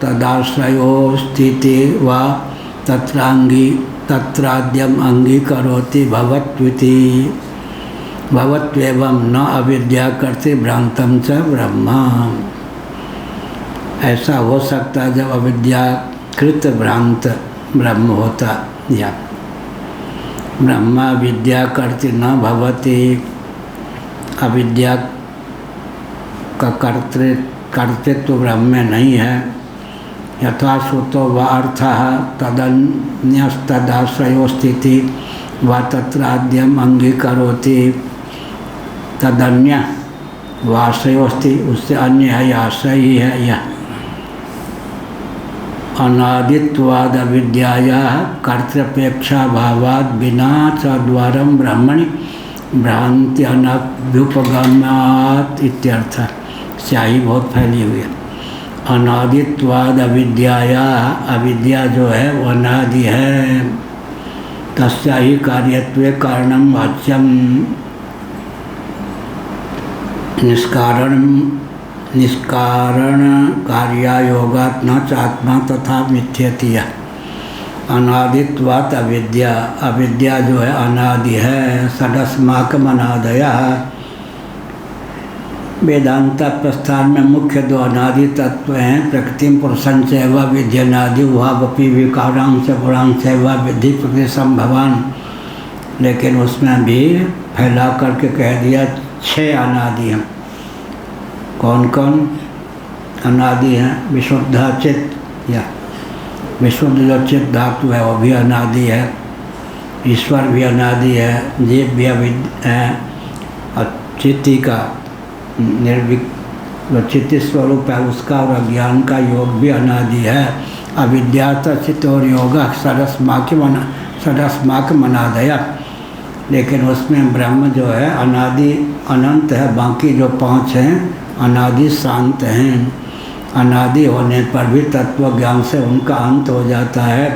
तदाश्रयो स्थिति वा तत्राद्यम अंगीकरोति भवत्विति, भवत्वेवं न अविद्या कर्तृ भ्रांतम च ब्रह्म। ऐसा हो सकता है जब अविद्याकृत भ्रांत ब्रह्म होता। या ब्रह्मा विद्या कर्तृ न भवति, अविद्या का कर्तृत्व ब्रह्म में नहीं है। यथा श्रुतो व अर्थः तदन्यस्तदाश्रयो स्थिति व तत्राद्यम अंगीकरोति, तदन्य व आश्रयोस्ति, उससे अन्य है, आश्रय ही है। यह अनादित्वाद अविद्यायाः कर्तृपेक्षा भावाद बिना च द्वारम ब्रह्मणि भ्रांति अनभ्युपगमात् इत्यर्थ। स्याही बहुत फैली हुई है। अनादित्वाद अविद्याया, अविद्या जो है वो अनादि है। तस्या ही कार्यत्वे कारणम वाच्यम, निष्कारण कार्यायोगात् न चात्मा तथा मिथ्यति। अनादित्वात् अविद्या, अविद्या जो है अनादि है। षडस्माकम् अनादयः, वेदांत प्रस्थान में मुख्य दो अनादि तत्व हैं, प्रकृति पुरुषं चैव विद्यनादि उहावपि विकारां च गुणां चैव विद्धि प्रकृति संभवान। लेकिन उसमें भी फैला करके कह दिया 6 अनादि हैं। कौन कौन अनादि हैं? विशुद्ध चित्त, या विशुद्ध जो चित्त धातु है वो भी अनादि है। ईश्वर भी अनादि है। जीव भी है। और चित्ती का जो चित्त स्वरूप है उसका और अज्ञान का योग भी अनादि है। अविद्या चित्त और योग षडस्माकम् अनादय। लेकिन उसमें ब्रह्म जो है अनादि अनंत है, बाकी जो 5 हैं अनादि शांत हैं। अनादि होने पर भी तत्व ज्ञान से उनका अंत हो जाता है।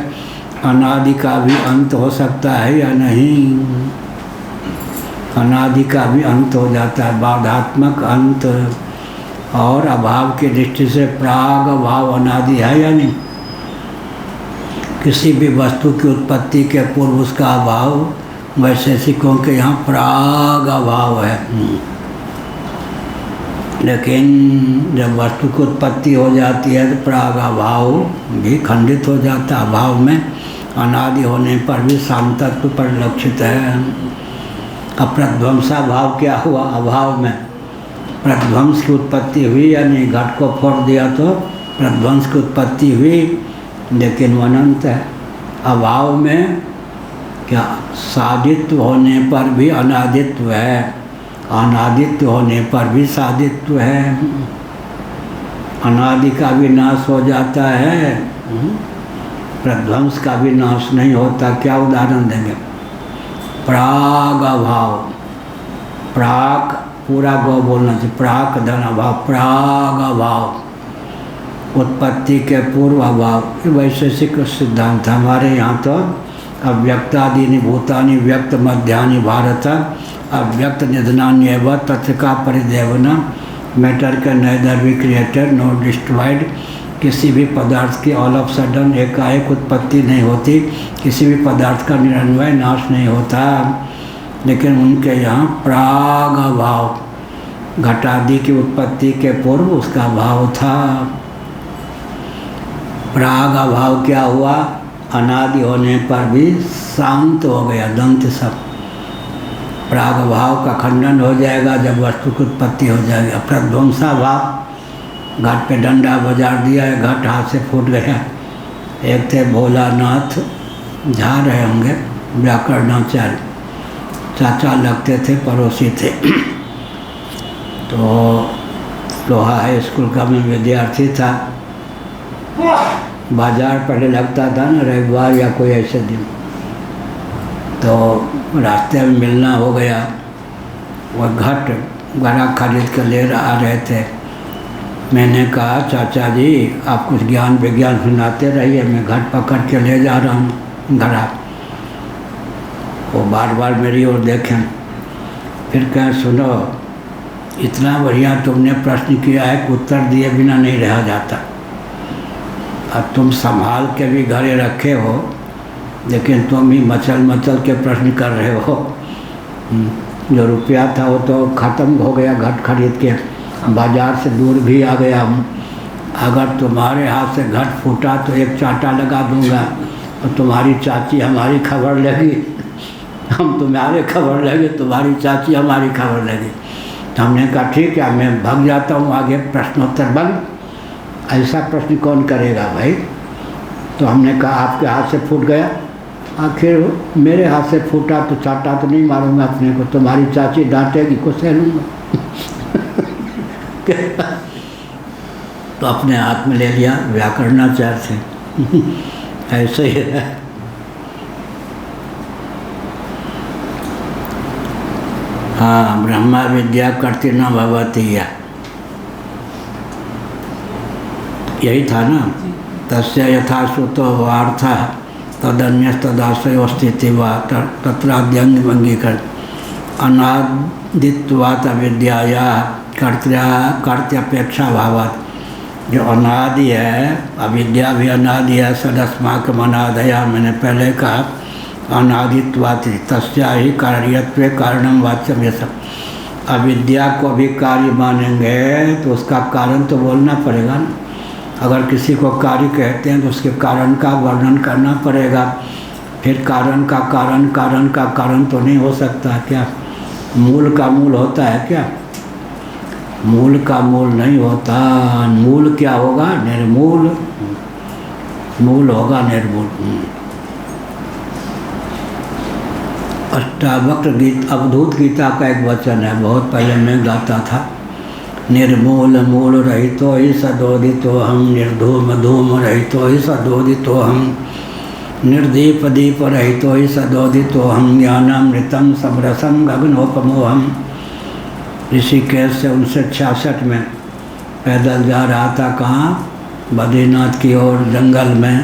अनादि का भी अंत हो सकता है या नहीं? अनादि का भी अंत हो जाता है, बाधात्मक अंत। और अभाव की दृष्टि से प्राग अभाव अनादि है या नहीं? किसी भी वस्तु की उत्पत्ति के पूर्व उसका अभाव, वैशेषिकों के यहाँ प्राग अभाव है। लेकिन जब वस्तु की उत्पत्ति हो जाती है तो प्राग अभाव भी खंडित हो जाता है। अभाव में अनादि होने पर भी शांतत्व परिलक्षित है। अप्रध्वंसा भाव क्या हुआ? अभाव में प्रध्वंस की उत्पत्ति हुई या नहीं? घट को फोड़ दिया तो प्रध्वंस की उत्पत्ति हुई, लेकिन वो अनंत है। अभाव में क्या सादित्व होने पर भी अनादित्व है, अनादित्व होने पर भी सादित्व है। अनादि का भी नाश हो जाता है, प्रध्वंस का भी नाश नहीं होता। क्या उदाहरण देंगे? प्राग अभाव, प्राक पूरा गौ बोलना चाहिए, प्राक धन अभाव, प्राग अभाव, उत्पत्ति के पूर्व अभाव। वैशेषिक सिद्धांत। हमारे यहाँ तो अव्यक्तादीनि भूतानि व्यक्त मध्यानि भारत अव्यक्त निधनान्येव तथ्य का परिदेवना। मैटर का neither be created no destroyed. किसी भी पदार्थ की ऑल ऑफ सडन एकाएक उत्पत्ति नहीं होती, किसी भी पदार्थ का निरन्वय नाश नहीं होता। लेकिन उनके यहाँ प्राग अभाव, घटादि की उत्पत्ति के पूर्व उसका भाव था। प्राग अभाव क्या हुआ? अनादि होने पर भी शांत हो गया, दंत सब। प्राग भाव का खंडन हो जाएगा जब वस्तु की उत्पत्ति हो जाएगी। प्रध्वंसा भाव, घाट पे डंडा बजा दिया, घाट हाथ से फूट गया। एक थे भोलानाथ, झा रहे होंगे, व्याकरणाचार्य, चाचा लगते थे, पड़ोसी थे। तो लोहा हाई स्कूल का मैं विद्यार्थी था। बाजार पहले लगता था ना, रविवार या कोई ऐसे दिन। तो रास्ते में मिलना हो गया। वह घट घड़ा खरीद कर ले आ रहे थे। मैंने कहा चाचा जी आप कुछ ज्ञान विज्ञान सुनाते रहिए, मैं घट पकड़ के ले जा रहा हूँ घड़ा। वो बार बार मेरी ओर देखें, फिर कहें सुनो इतना बढ़िया तुमने प्रश्न किया है कि उत्तर दिए बिना नहीं रहा जाता। अब तुम संभाल के भी घरे रखे हो, लेकिन तुम ही मचल मचल के प्रश्न कर रहे हो। जो रुपया था वो तो ख़त्म हो गया घट खरीद के, बाज़ार से दूर भी आ गया हूँ। अगर तुम्हारे हाथ से घट फूटा तो एक चांटा लगा दूंगा, और तुम्हारी चाची हमारी खबर लेगी, हम तुम्हारे खबर लेंगे, तुम्हारी चाची हमारी खबर लेगी। तो हमने कहा ठीक है, मैं भाग जाता हूँ आगे, प्रश्नोत्तर बंद। ऐसा प्रश्न कौन करेगा भाई? तो हमने कहा आपके हाथ से फूट गया, आखिर मेरे हाथ से फूटा तो चाटा तो नहीं मारूंगा अपने को, तुम्हारी चाची डांटेगी को सह लूँगा। तो अपने हाथ में ले लिया, व्याकरणाचार्य थे। ऐसे ही है। हाँ, ब्रह्मा विद्या कर्ति न भवति, यही था ना। तस्य यथा श्रुतो वार्थः तदन्यस्तदाश्रयो स्थिति वा तत्राद्यंगीकर अनादित्वात् अविद्याया कर्त्यपेक्षा भावात्। जो अनादि है, अविद्या भी अनादि है, सदस्माकम् अनादया, मैंने पहले कहा अनादित्वात् तस्या ही कार्यत्वे कारणम वाच्यम। ये सब अविद्या को भी कार्य मानेंगे तो उसका कारण तो बोलना पड़ेगा ना। अगर किसी को कार्य कहते हैं तो उसके कारण का वर्णन करना पड़ेगा। फिर कारण का कारण तो नहीं हो सकता क्या? मूल का मूल होता है क्या? मूल का मूल नहीं होता। मूल क्या होगा? निर्मूल। मूल होगा निर्मूल। अष्टावक्र गीत अवधूत गीता का एक वचन है, बहुत पहले मैं गाता था। निर्मूल मूल रहितो ही सदोदितो हम, निर्धूम धूम रहितो ही सदोदितो हम, निर्दीप दीप रहितो ही सदोदितो हम, ज्ञानामृतम समरसम गगनोपमोहम। ऋषिकेश से 1966 में पैदल जा रहा था, कहाँ? बद्रीनाथ की ओर, जंगल में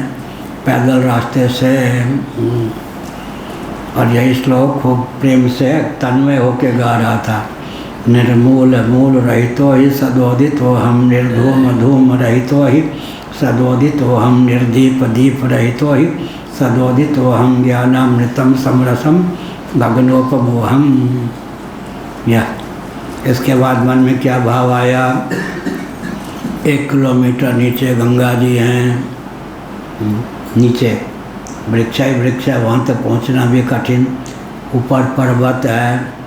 पैदल रास्ते से, और यही श्लोक खूब प्रेम से तन्मय होके गा रहा था। निर्मूल मूल रहितो ही सदोदितो हम, निर्धूम धूम रहितो ही सदोदितो हम, निर्दीप दीप रहितो ही सदोदितो हम, ज्ञानामृतम समरसम गगनोपमोहम। यह इसके बाद मन में क्या भाव आया? 1 किलोमीटर नीचे गंगा जी हैं, नीचे वृक्ष ही वृक्ष है, वहाँ तक पहुँचना भी कठिन, ऊपर पर्वत है,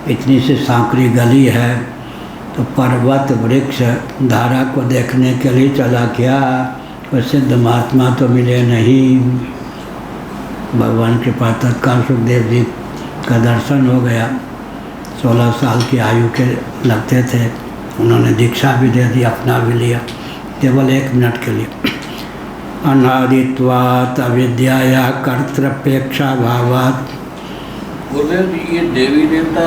इतनी सी सांकड़ी गली है। तो पर्वत वृक्ष धारा को देखने के लिए चला क्या? कोई सिद्ध महात्मा तो मिले नहीं। भगवान के पास तत्काल सुखदेव जी का दर्शन हो गया। 16 साल की आयु के लगते थे, उन्होंने दीक्षा भी दे दी, अपना भी लिया, केवल 1 मिनट के लिए। अनादित्वात् अविद्याया कर्तृपेक्षा भावात्। गुरुदेव जी, ये देवी देवता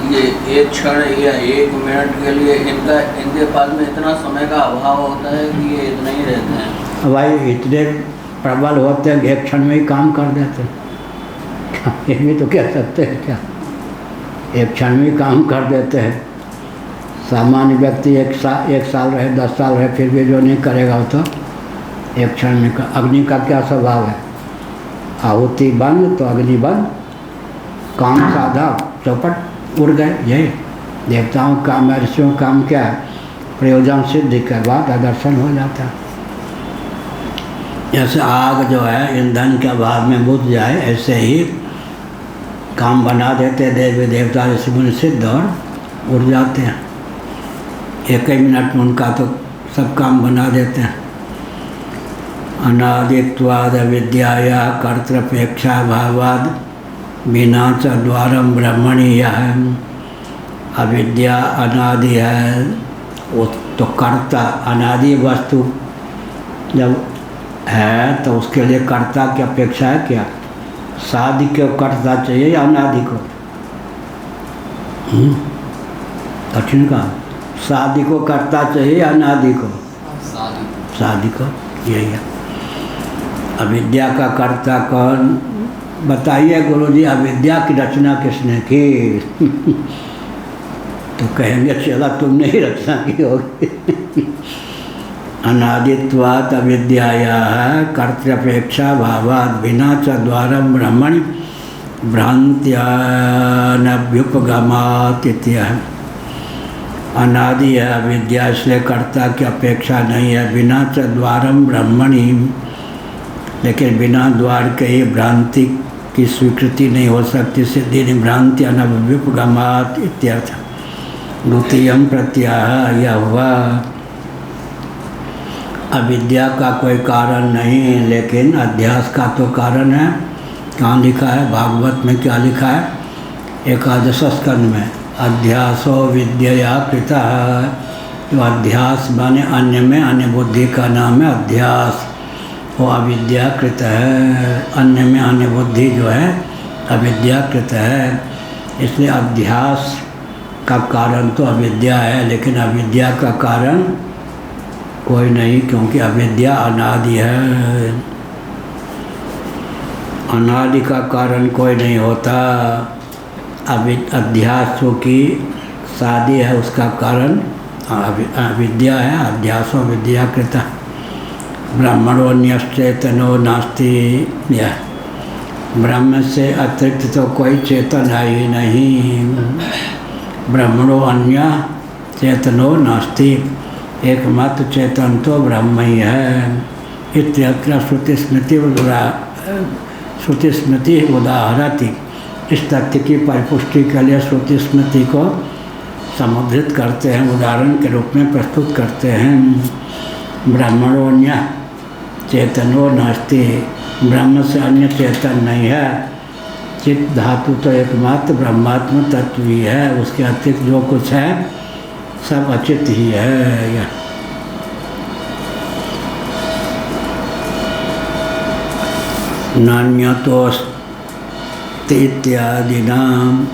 ये एक क्षण या 1 मिनट के लिए इनके पास में इतना समय का अभाव होता है कि ये इतना ही रहते हैं? भाई इतने प्रबल होते हैं, 1 क्षण में ही काम कर देते हैं। ये भी तो कह सकते हैं क्या? 1 क्षण में ही काम कर देते हैं। सामान्य व्यक्ति 1 साल रहे, 10 साल रहे, फिर भी जो नहीं करेगा वो तो 1 क्षण में। अग्नि का क्या स्वभाव है? आहुति बंद तो अग्नि बंद, काम साधा चौपट उड़ गए। यही देवताओं का, महर्षियों का काम क्या है? प्रयोजन सिद्धि के बाद दर्शन हो जाता है। जैसे आग जो है ईंधन के अभाव में बुझ जाए, ऐसे ही काम बना देते देवी देवता, ऋषि मुनि सिद्ध, और उड़ जाते हैं। 1 ही मिनट में उनका तो सब काम बना देते हैं। अनादित्वाद अविद्याया कर्तृपेक्षा भावाद बिना च द्वारम ब्रह्मणि। यह अविद्या अनादि है, वो तो कर्ता, अनादि वस्तु जब है तो उसके लिए कर्ता की अपेक्षा है क्या? साधि को कर्ता चाहिए या अनादि को? कठिन का साधि को कर्ता चाहिए या अनादि को? साधि को। यही है। अविद्या का कर्ता कौन? बताइए गुरुजी, अविद्या की रचना किसने की? तो कहेंगे चला तुमने ही रचना की होगी। अनादित्वात् अविद्याया कर्तृपेक्षा भावात् बिना च द्वारम ब्रह्मणि भ्रांत्या नभ्युपगमात्। अनादि है अविद्या, इसलिए कर्ता की अपेक्षा नहीं है। बिना च द्वारम ब्रह्मणि, लेकिन बिना द्वार के ही भ्रांति की स्वीकृति नहीं हो सकती। सिद्धि भ्रांति अनभ्युपगमात् इत्यर्थ। द्वितीयं प्रत्याह यह हुआ। अविद्या का कोई कारण नहीं, लेकिन अध्यास का तो कारण है। कहाँ लिखा है? भागवत में क्या लिखा है? 11 स्कंद में, अध्यासो विद्यया कृतः। तो अध्यास माने अन्य में, अन्य बुद्धि का नाम है अध्यास। वो अविद्याकृत है। अन्य में अन्य बुद्धि जो है अविद्याकृत है। इसलिए अध्यास का कारण तो अविद्या है, लेकिन अविद्या का कारण कोई नहीं, क्योंकि अविद्या अनादि है। अनादि का कारण कोई नहीं होता। अध्यास की शादी है, उसका कारण अविद्या है। अध्यासो विद्या कृता ब्राह्मणो न्यश्चेतनो नास्ति। यह ब्रह्म से अतिरिक्त तो कोई चेतन है ही नहीं। ब्रह्मणो अन्य चेतनो नास्ति, एकमात्र चेतन तो ब्रह्म ही है। इत्यत्र श्रुति स्मृति उदाहरति। इस तथ्य की परिपुष्टि के लिए श्रुति स्मृति को समुद्रित करते हैं, उदाहरण के रूप में प्रस्तुत करते हैं। ब्रह्मणो अन्य चेतनो नास्ति, ब्रह्म से अन्य चेतन नहीं है। चित्त धातु तो एकमात्र ब्रह्मात्म तत्व ही है, उसके अतिरिक्त जो कुछ है सब अचित ही है। नान्यतोऽस्ति इत्यादि नाम,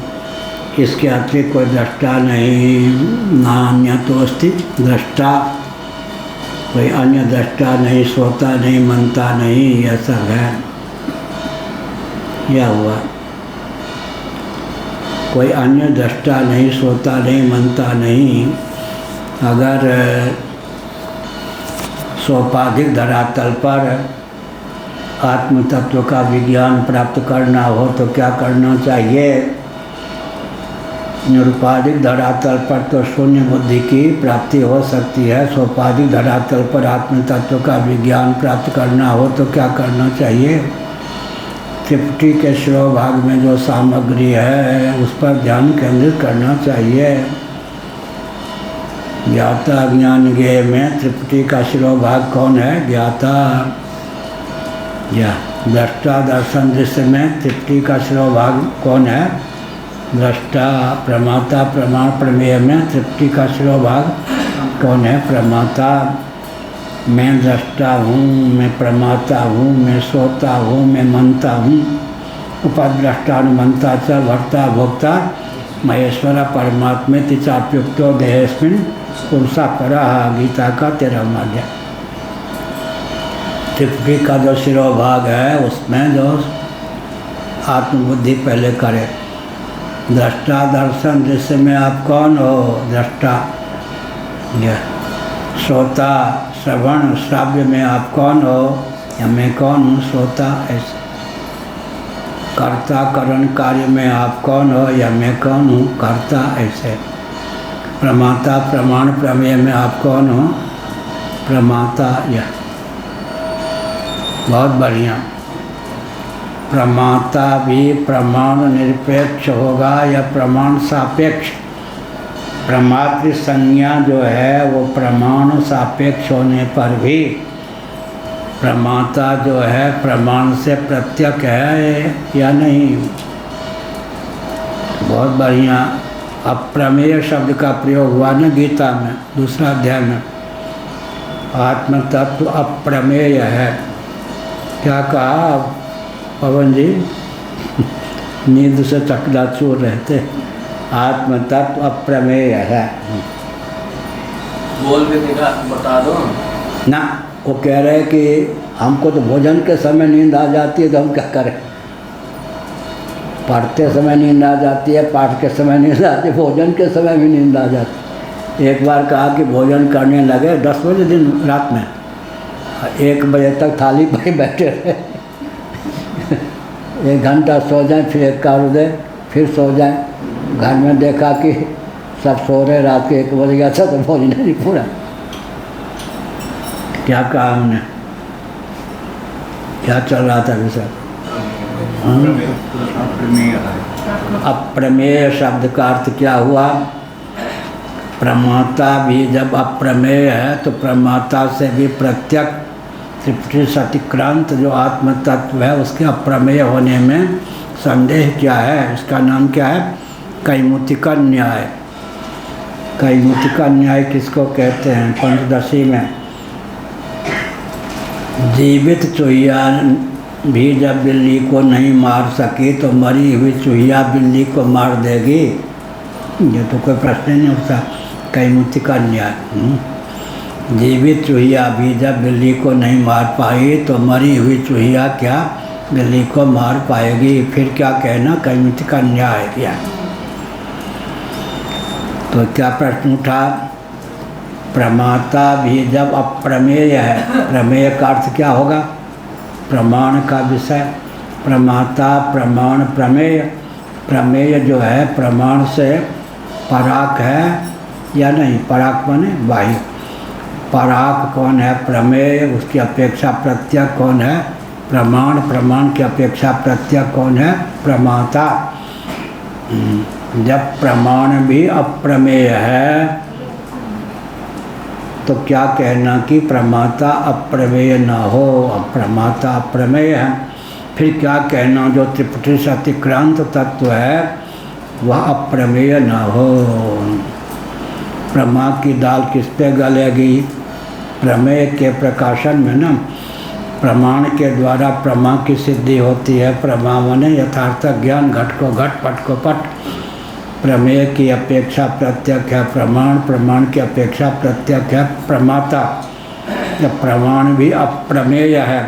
इसके अतिरिक्त कोई दृष्टा नहीं। नान्यतोऽस्ति दृष्टा, कोई अन्य दृष्टा नहीं, सोता नहीं, मनता नहीं, यह सब है। यह हुआ, कोई अन्य दृष्टा नहीं, सोता नहीं, मनता नहीं। अगर सोपाधिक धरातल पर आत्म तत्व का विज्ञान प्राप्त करना हो तो क्या करना चाहिए? निरुपाधिक धरातल पर तो शून्य बुद्धि की प्राप्ति हो सकती है। सोपाधिक धरातल पर आत्म तत्व का विज्ञान प्राप्त करना हो तो क्या करना चाहिए? त्रिपुटी के शिरोभाग में जो सामग्री है उस पर ध्यान केंद्रित करना चाहिए। ज्ञाता ज्ञान ज्ञेय में त्रिपुटी का शिरोभाग कौन है? ज्ञाता। या दृष्टा दर्शन दृश्य में त्रिपुटी का शिरोभाग कौन है? दृष्टा। प्रमाता प्रमाण प्रमेय में त्रिपुटी का शिरोभाग कौन है? प्रमाता। मैं दृष्टा हूँ, मैं प्रमाता हूँ, मैं सोता हूँ, मैं मनता हूँ। उपद्रष्टानुमंता च भर्ता भोक्ता महेश्वर परमात्मेति चाप्युक्तो देहेस्मिन् पुरुषा परः। गीता का 13वां अध्याय। त्रिपुटी का जो शिरोभाग है उसमें जो आत्मबुद्धि पहले करे। दृष्टा दर्शन दृश्य में आप कौन हो? दृष्टा। यह श्रोता श्रवण श्राव्य में आप कौन हो? या मैं कौन हूँ? श्रोता। ऐसे कर्ता करण कार्य में आप कौन हो? या मैं कौन हूँ? कर्ता। ऐसे प्रमाता प्रमाण प्रमेय में आप कौन हो? प्रमाता। यह बहुत बढ़िया। प्रमाता भी प्रमाण निरपेक्ष होगा या प्रमाण सापेक्ष? प्रमात्र संज्ञा जो है वो प्रमाण सापेक्ष होने पर भी प्रमाता जो है प्रमाण से प्रत्यक है या नहीं? बहुत बढ़िया। अप्रमेय शब्द का प्रयोग हुआ ना गीता में, दूसरा अध्याय में। आत्म तत्व अप्रमेय है। क्या कहा पवन जी? नींद से चकनाचूर रहते। आत्म तत्व अप्रमेय है। बोल के दिखा, बता दो ना। वो कह रहे हैं कि हमको तो भोजन के समय नींद आ जाती है तो हम क्या करें? पढ़ते समय नींद आ जाती है, पाठ के समय नींद आती है, भोजन के समय भी नींद आ जाती है। एक बार कहा कि भोजन करने लगे 10 बजे दिन रात में, 1 बजे तक थाली पर बैठे रहे। 1 घंटा सो जाएं, फिर 1 का उदय, फिर सो जाएं। घर में देखा कि सब सो रहे, रात के 1 बज गया था तो भोजन नहीं पूरा। क्या कहा हमने? क्या चल रहा था विषय? अप्रमेय शब्द का अर्थ क्या हुआ? प्रमाता भी जब अप्रमेय है तो प्रमाता से भी प्रत्यक त्रिपुटी सतिक्रांत जो आत्म तत्व है उसके अप्रमेय होने में संदेह क्या है? इसका नाम क्या है? कैमुतिका न्याय। कैमुतिका न्याय किसको कहते हैं? पंचदशी में जीवित चुहिया भी जब बिल्ली को नहीं मार सकी तो मरी हुई चूहिया बिल्ली को मार देगी? ये तो कोई प्रश्न नहीं उठता। कैमुति का न्याय। जीवित चूहिया भी जब बिल्ली को नहीं मार पाई तो मरी हुई चूहिया क्या बिल्ली को मार पाएगी? फिर क्या कहना कैमुति का न्याय किया? तो क्या प्रश्न उठा? प्रमाता भी जब अप्रमेय है, प्रमेय का अर्थ क्या होगा? प्रमाण का विषय। प्रमाता, प्रमाण, प्रमेय। प्रमेय जो है प्रमाण से पराक है या नहीं? पराक माने बाह्य। पराक कौन है? प्रमेय। उसकी अपेक्षा प्रत्यक कौन है? प्रमाण। प्रमाण की अपेक्षा प्रत्यक कौन है? प्रमाता। जब प्रमाण भी अप्रमेय है तो क्या कहना कि प्रमाता अप्रमेय न हो? प्रमाता अप्रमेय है, फिर क्या कहना जो त्रिपुटी से अतिक्रांत तत्व है वह अप्रमेय न हो? प्रमा की दाल किस पे गलेगी? प्रमेय के प्रकाशन में ना। प्रमाण के द्वारा प्रमा की सिद्धि होती है। प्रमा माने यथार्थ ज्ञान, घट को घट, पट को पट। प्रमेय की अपेक्षा प्रत्यक है प्रमाण, प्रमाण की अपेक्षा प्रत्यक है प्रमाता। जब प्रमाण भी अप्रमेय है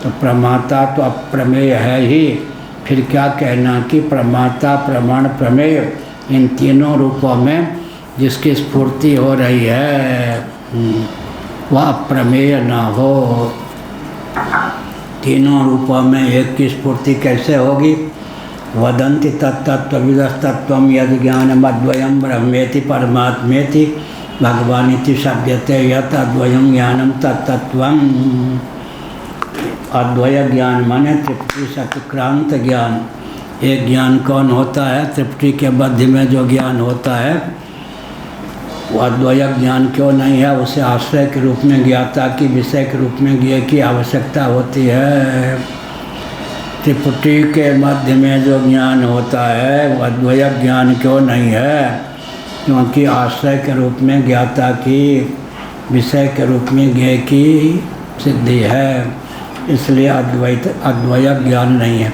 तो प्रमाता तो अप्रमेय है ही, फिर क्या कहना कि प्रमाता, प्रमाण, प्रमेय इन तीनों रूपों में जिसकी स्फूर्ति हो रही है वह अप्रमेय न हो। तीनों रूपों में एक की स्फूर्ति कैसे होगी? वदन्ति तत्तत्त्वविदस्तत्त्वं यद् ज्ञानमद्वयं ब्रह्मेति परमात्मेति भगवानिति शब्दते यत् अद्वयं ज्ञानम तत्तत्त्वम्। अद्वय ज्ञान माने त्रिपुटी से अतिक्रांत ज्ञान। एक ज्ञान कौन होता है? त्रिपुटी के मध्य में जो ज्ञान होता है वो अद्वय ज्ञान क्यों नहीं है? उसे आश्रय के रूप में ज्ञाता की, विषय के रूप में ज्ञेय की आवश्यकता होती है। त्रिपुटी के मध्य में जो ज्ञान होता है वो अद्वय ज्ञान क्यों नहीं है? क्योंकि आश्रय के रूप में ज्ञाता की, विषय के रूप में ज्ञेय की सिद्धि है, इसलिए अद्वय ज्ञान नहीं है।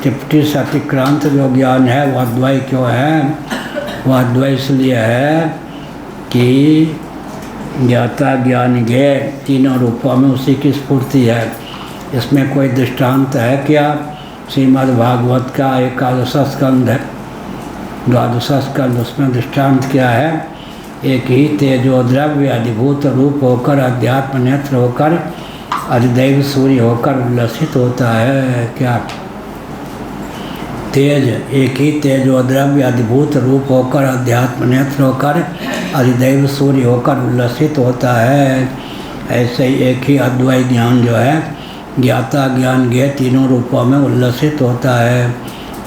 त्रिपुटी से अतिक्रांत जो ज्ञान है वो अद्वय क्यों है? वह अद्वय इसलिए है कि ज्ञाता, ज्ञान, ज्ञेय तीनों रूपों में उसी की स्फूर्ति है। इसमें कोई दृष्टांत है क्या? श्रीमद् भागवत का 11 स्कंध है, 12 स्कंध, उसमें दृष्टांत क्या है? एक ही तेजो द्रव्य अधिभूत रूप होकर अध्यात्म नेत्र होकर अधिदैव सूर्य होकर उल्लसित होता है। क्या तेज, एक ही तेजो द्रव्य अधिभूत रूप होकर अध्यात्म नेत्र होकर अधिदैव सूर्य होकर उल्लसित होता है। ऐसे ही एक ही अद्वैत ज्ञान जो है ज्ञाता, ज्ञान, ज्ञेय तीनों रूपों में उल्लसित होता है।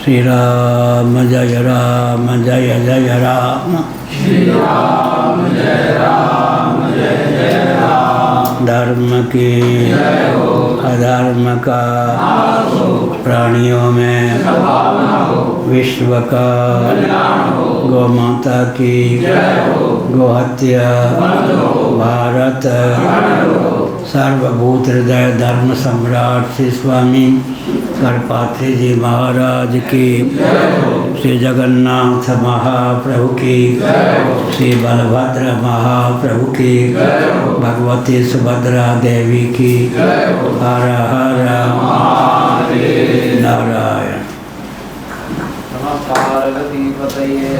श्री राम जय राम, जय जय राम, श्री राम जय राम, जय जय राम। धर्म की जय हो, अधर्म का नाश हो, प्राणियों में सद्भावना हो, विश्व का कल्याण हो, गौ माता की जय हो, गोहत्या बंद हो, भारत अखंड हो। सर्वभूत हृदय धर्म सम्राट श्री स्वामी करपात्री जी महाराज की, श्री जगन्नाथ महाप्रभु की, श्री बलभद्र महाप्रभु की, भगवती सुभद्रा देवी की। हर हर नारायण। नमः पार्वती पतये।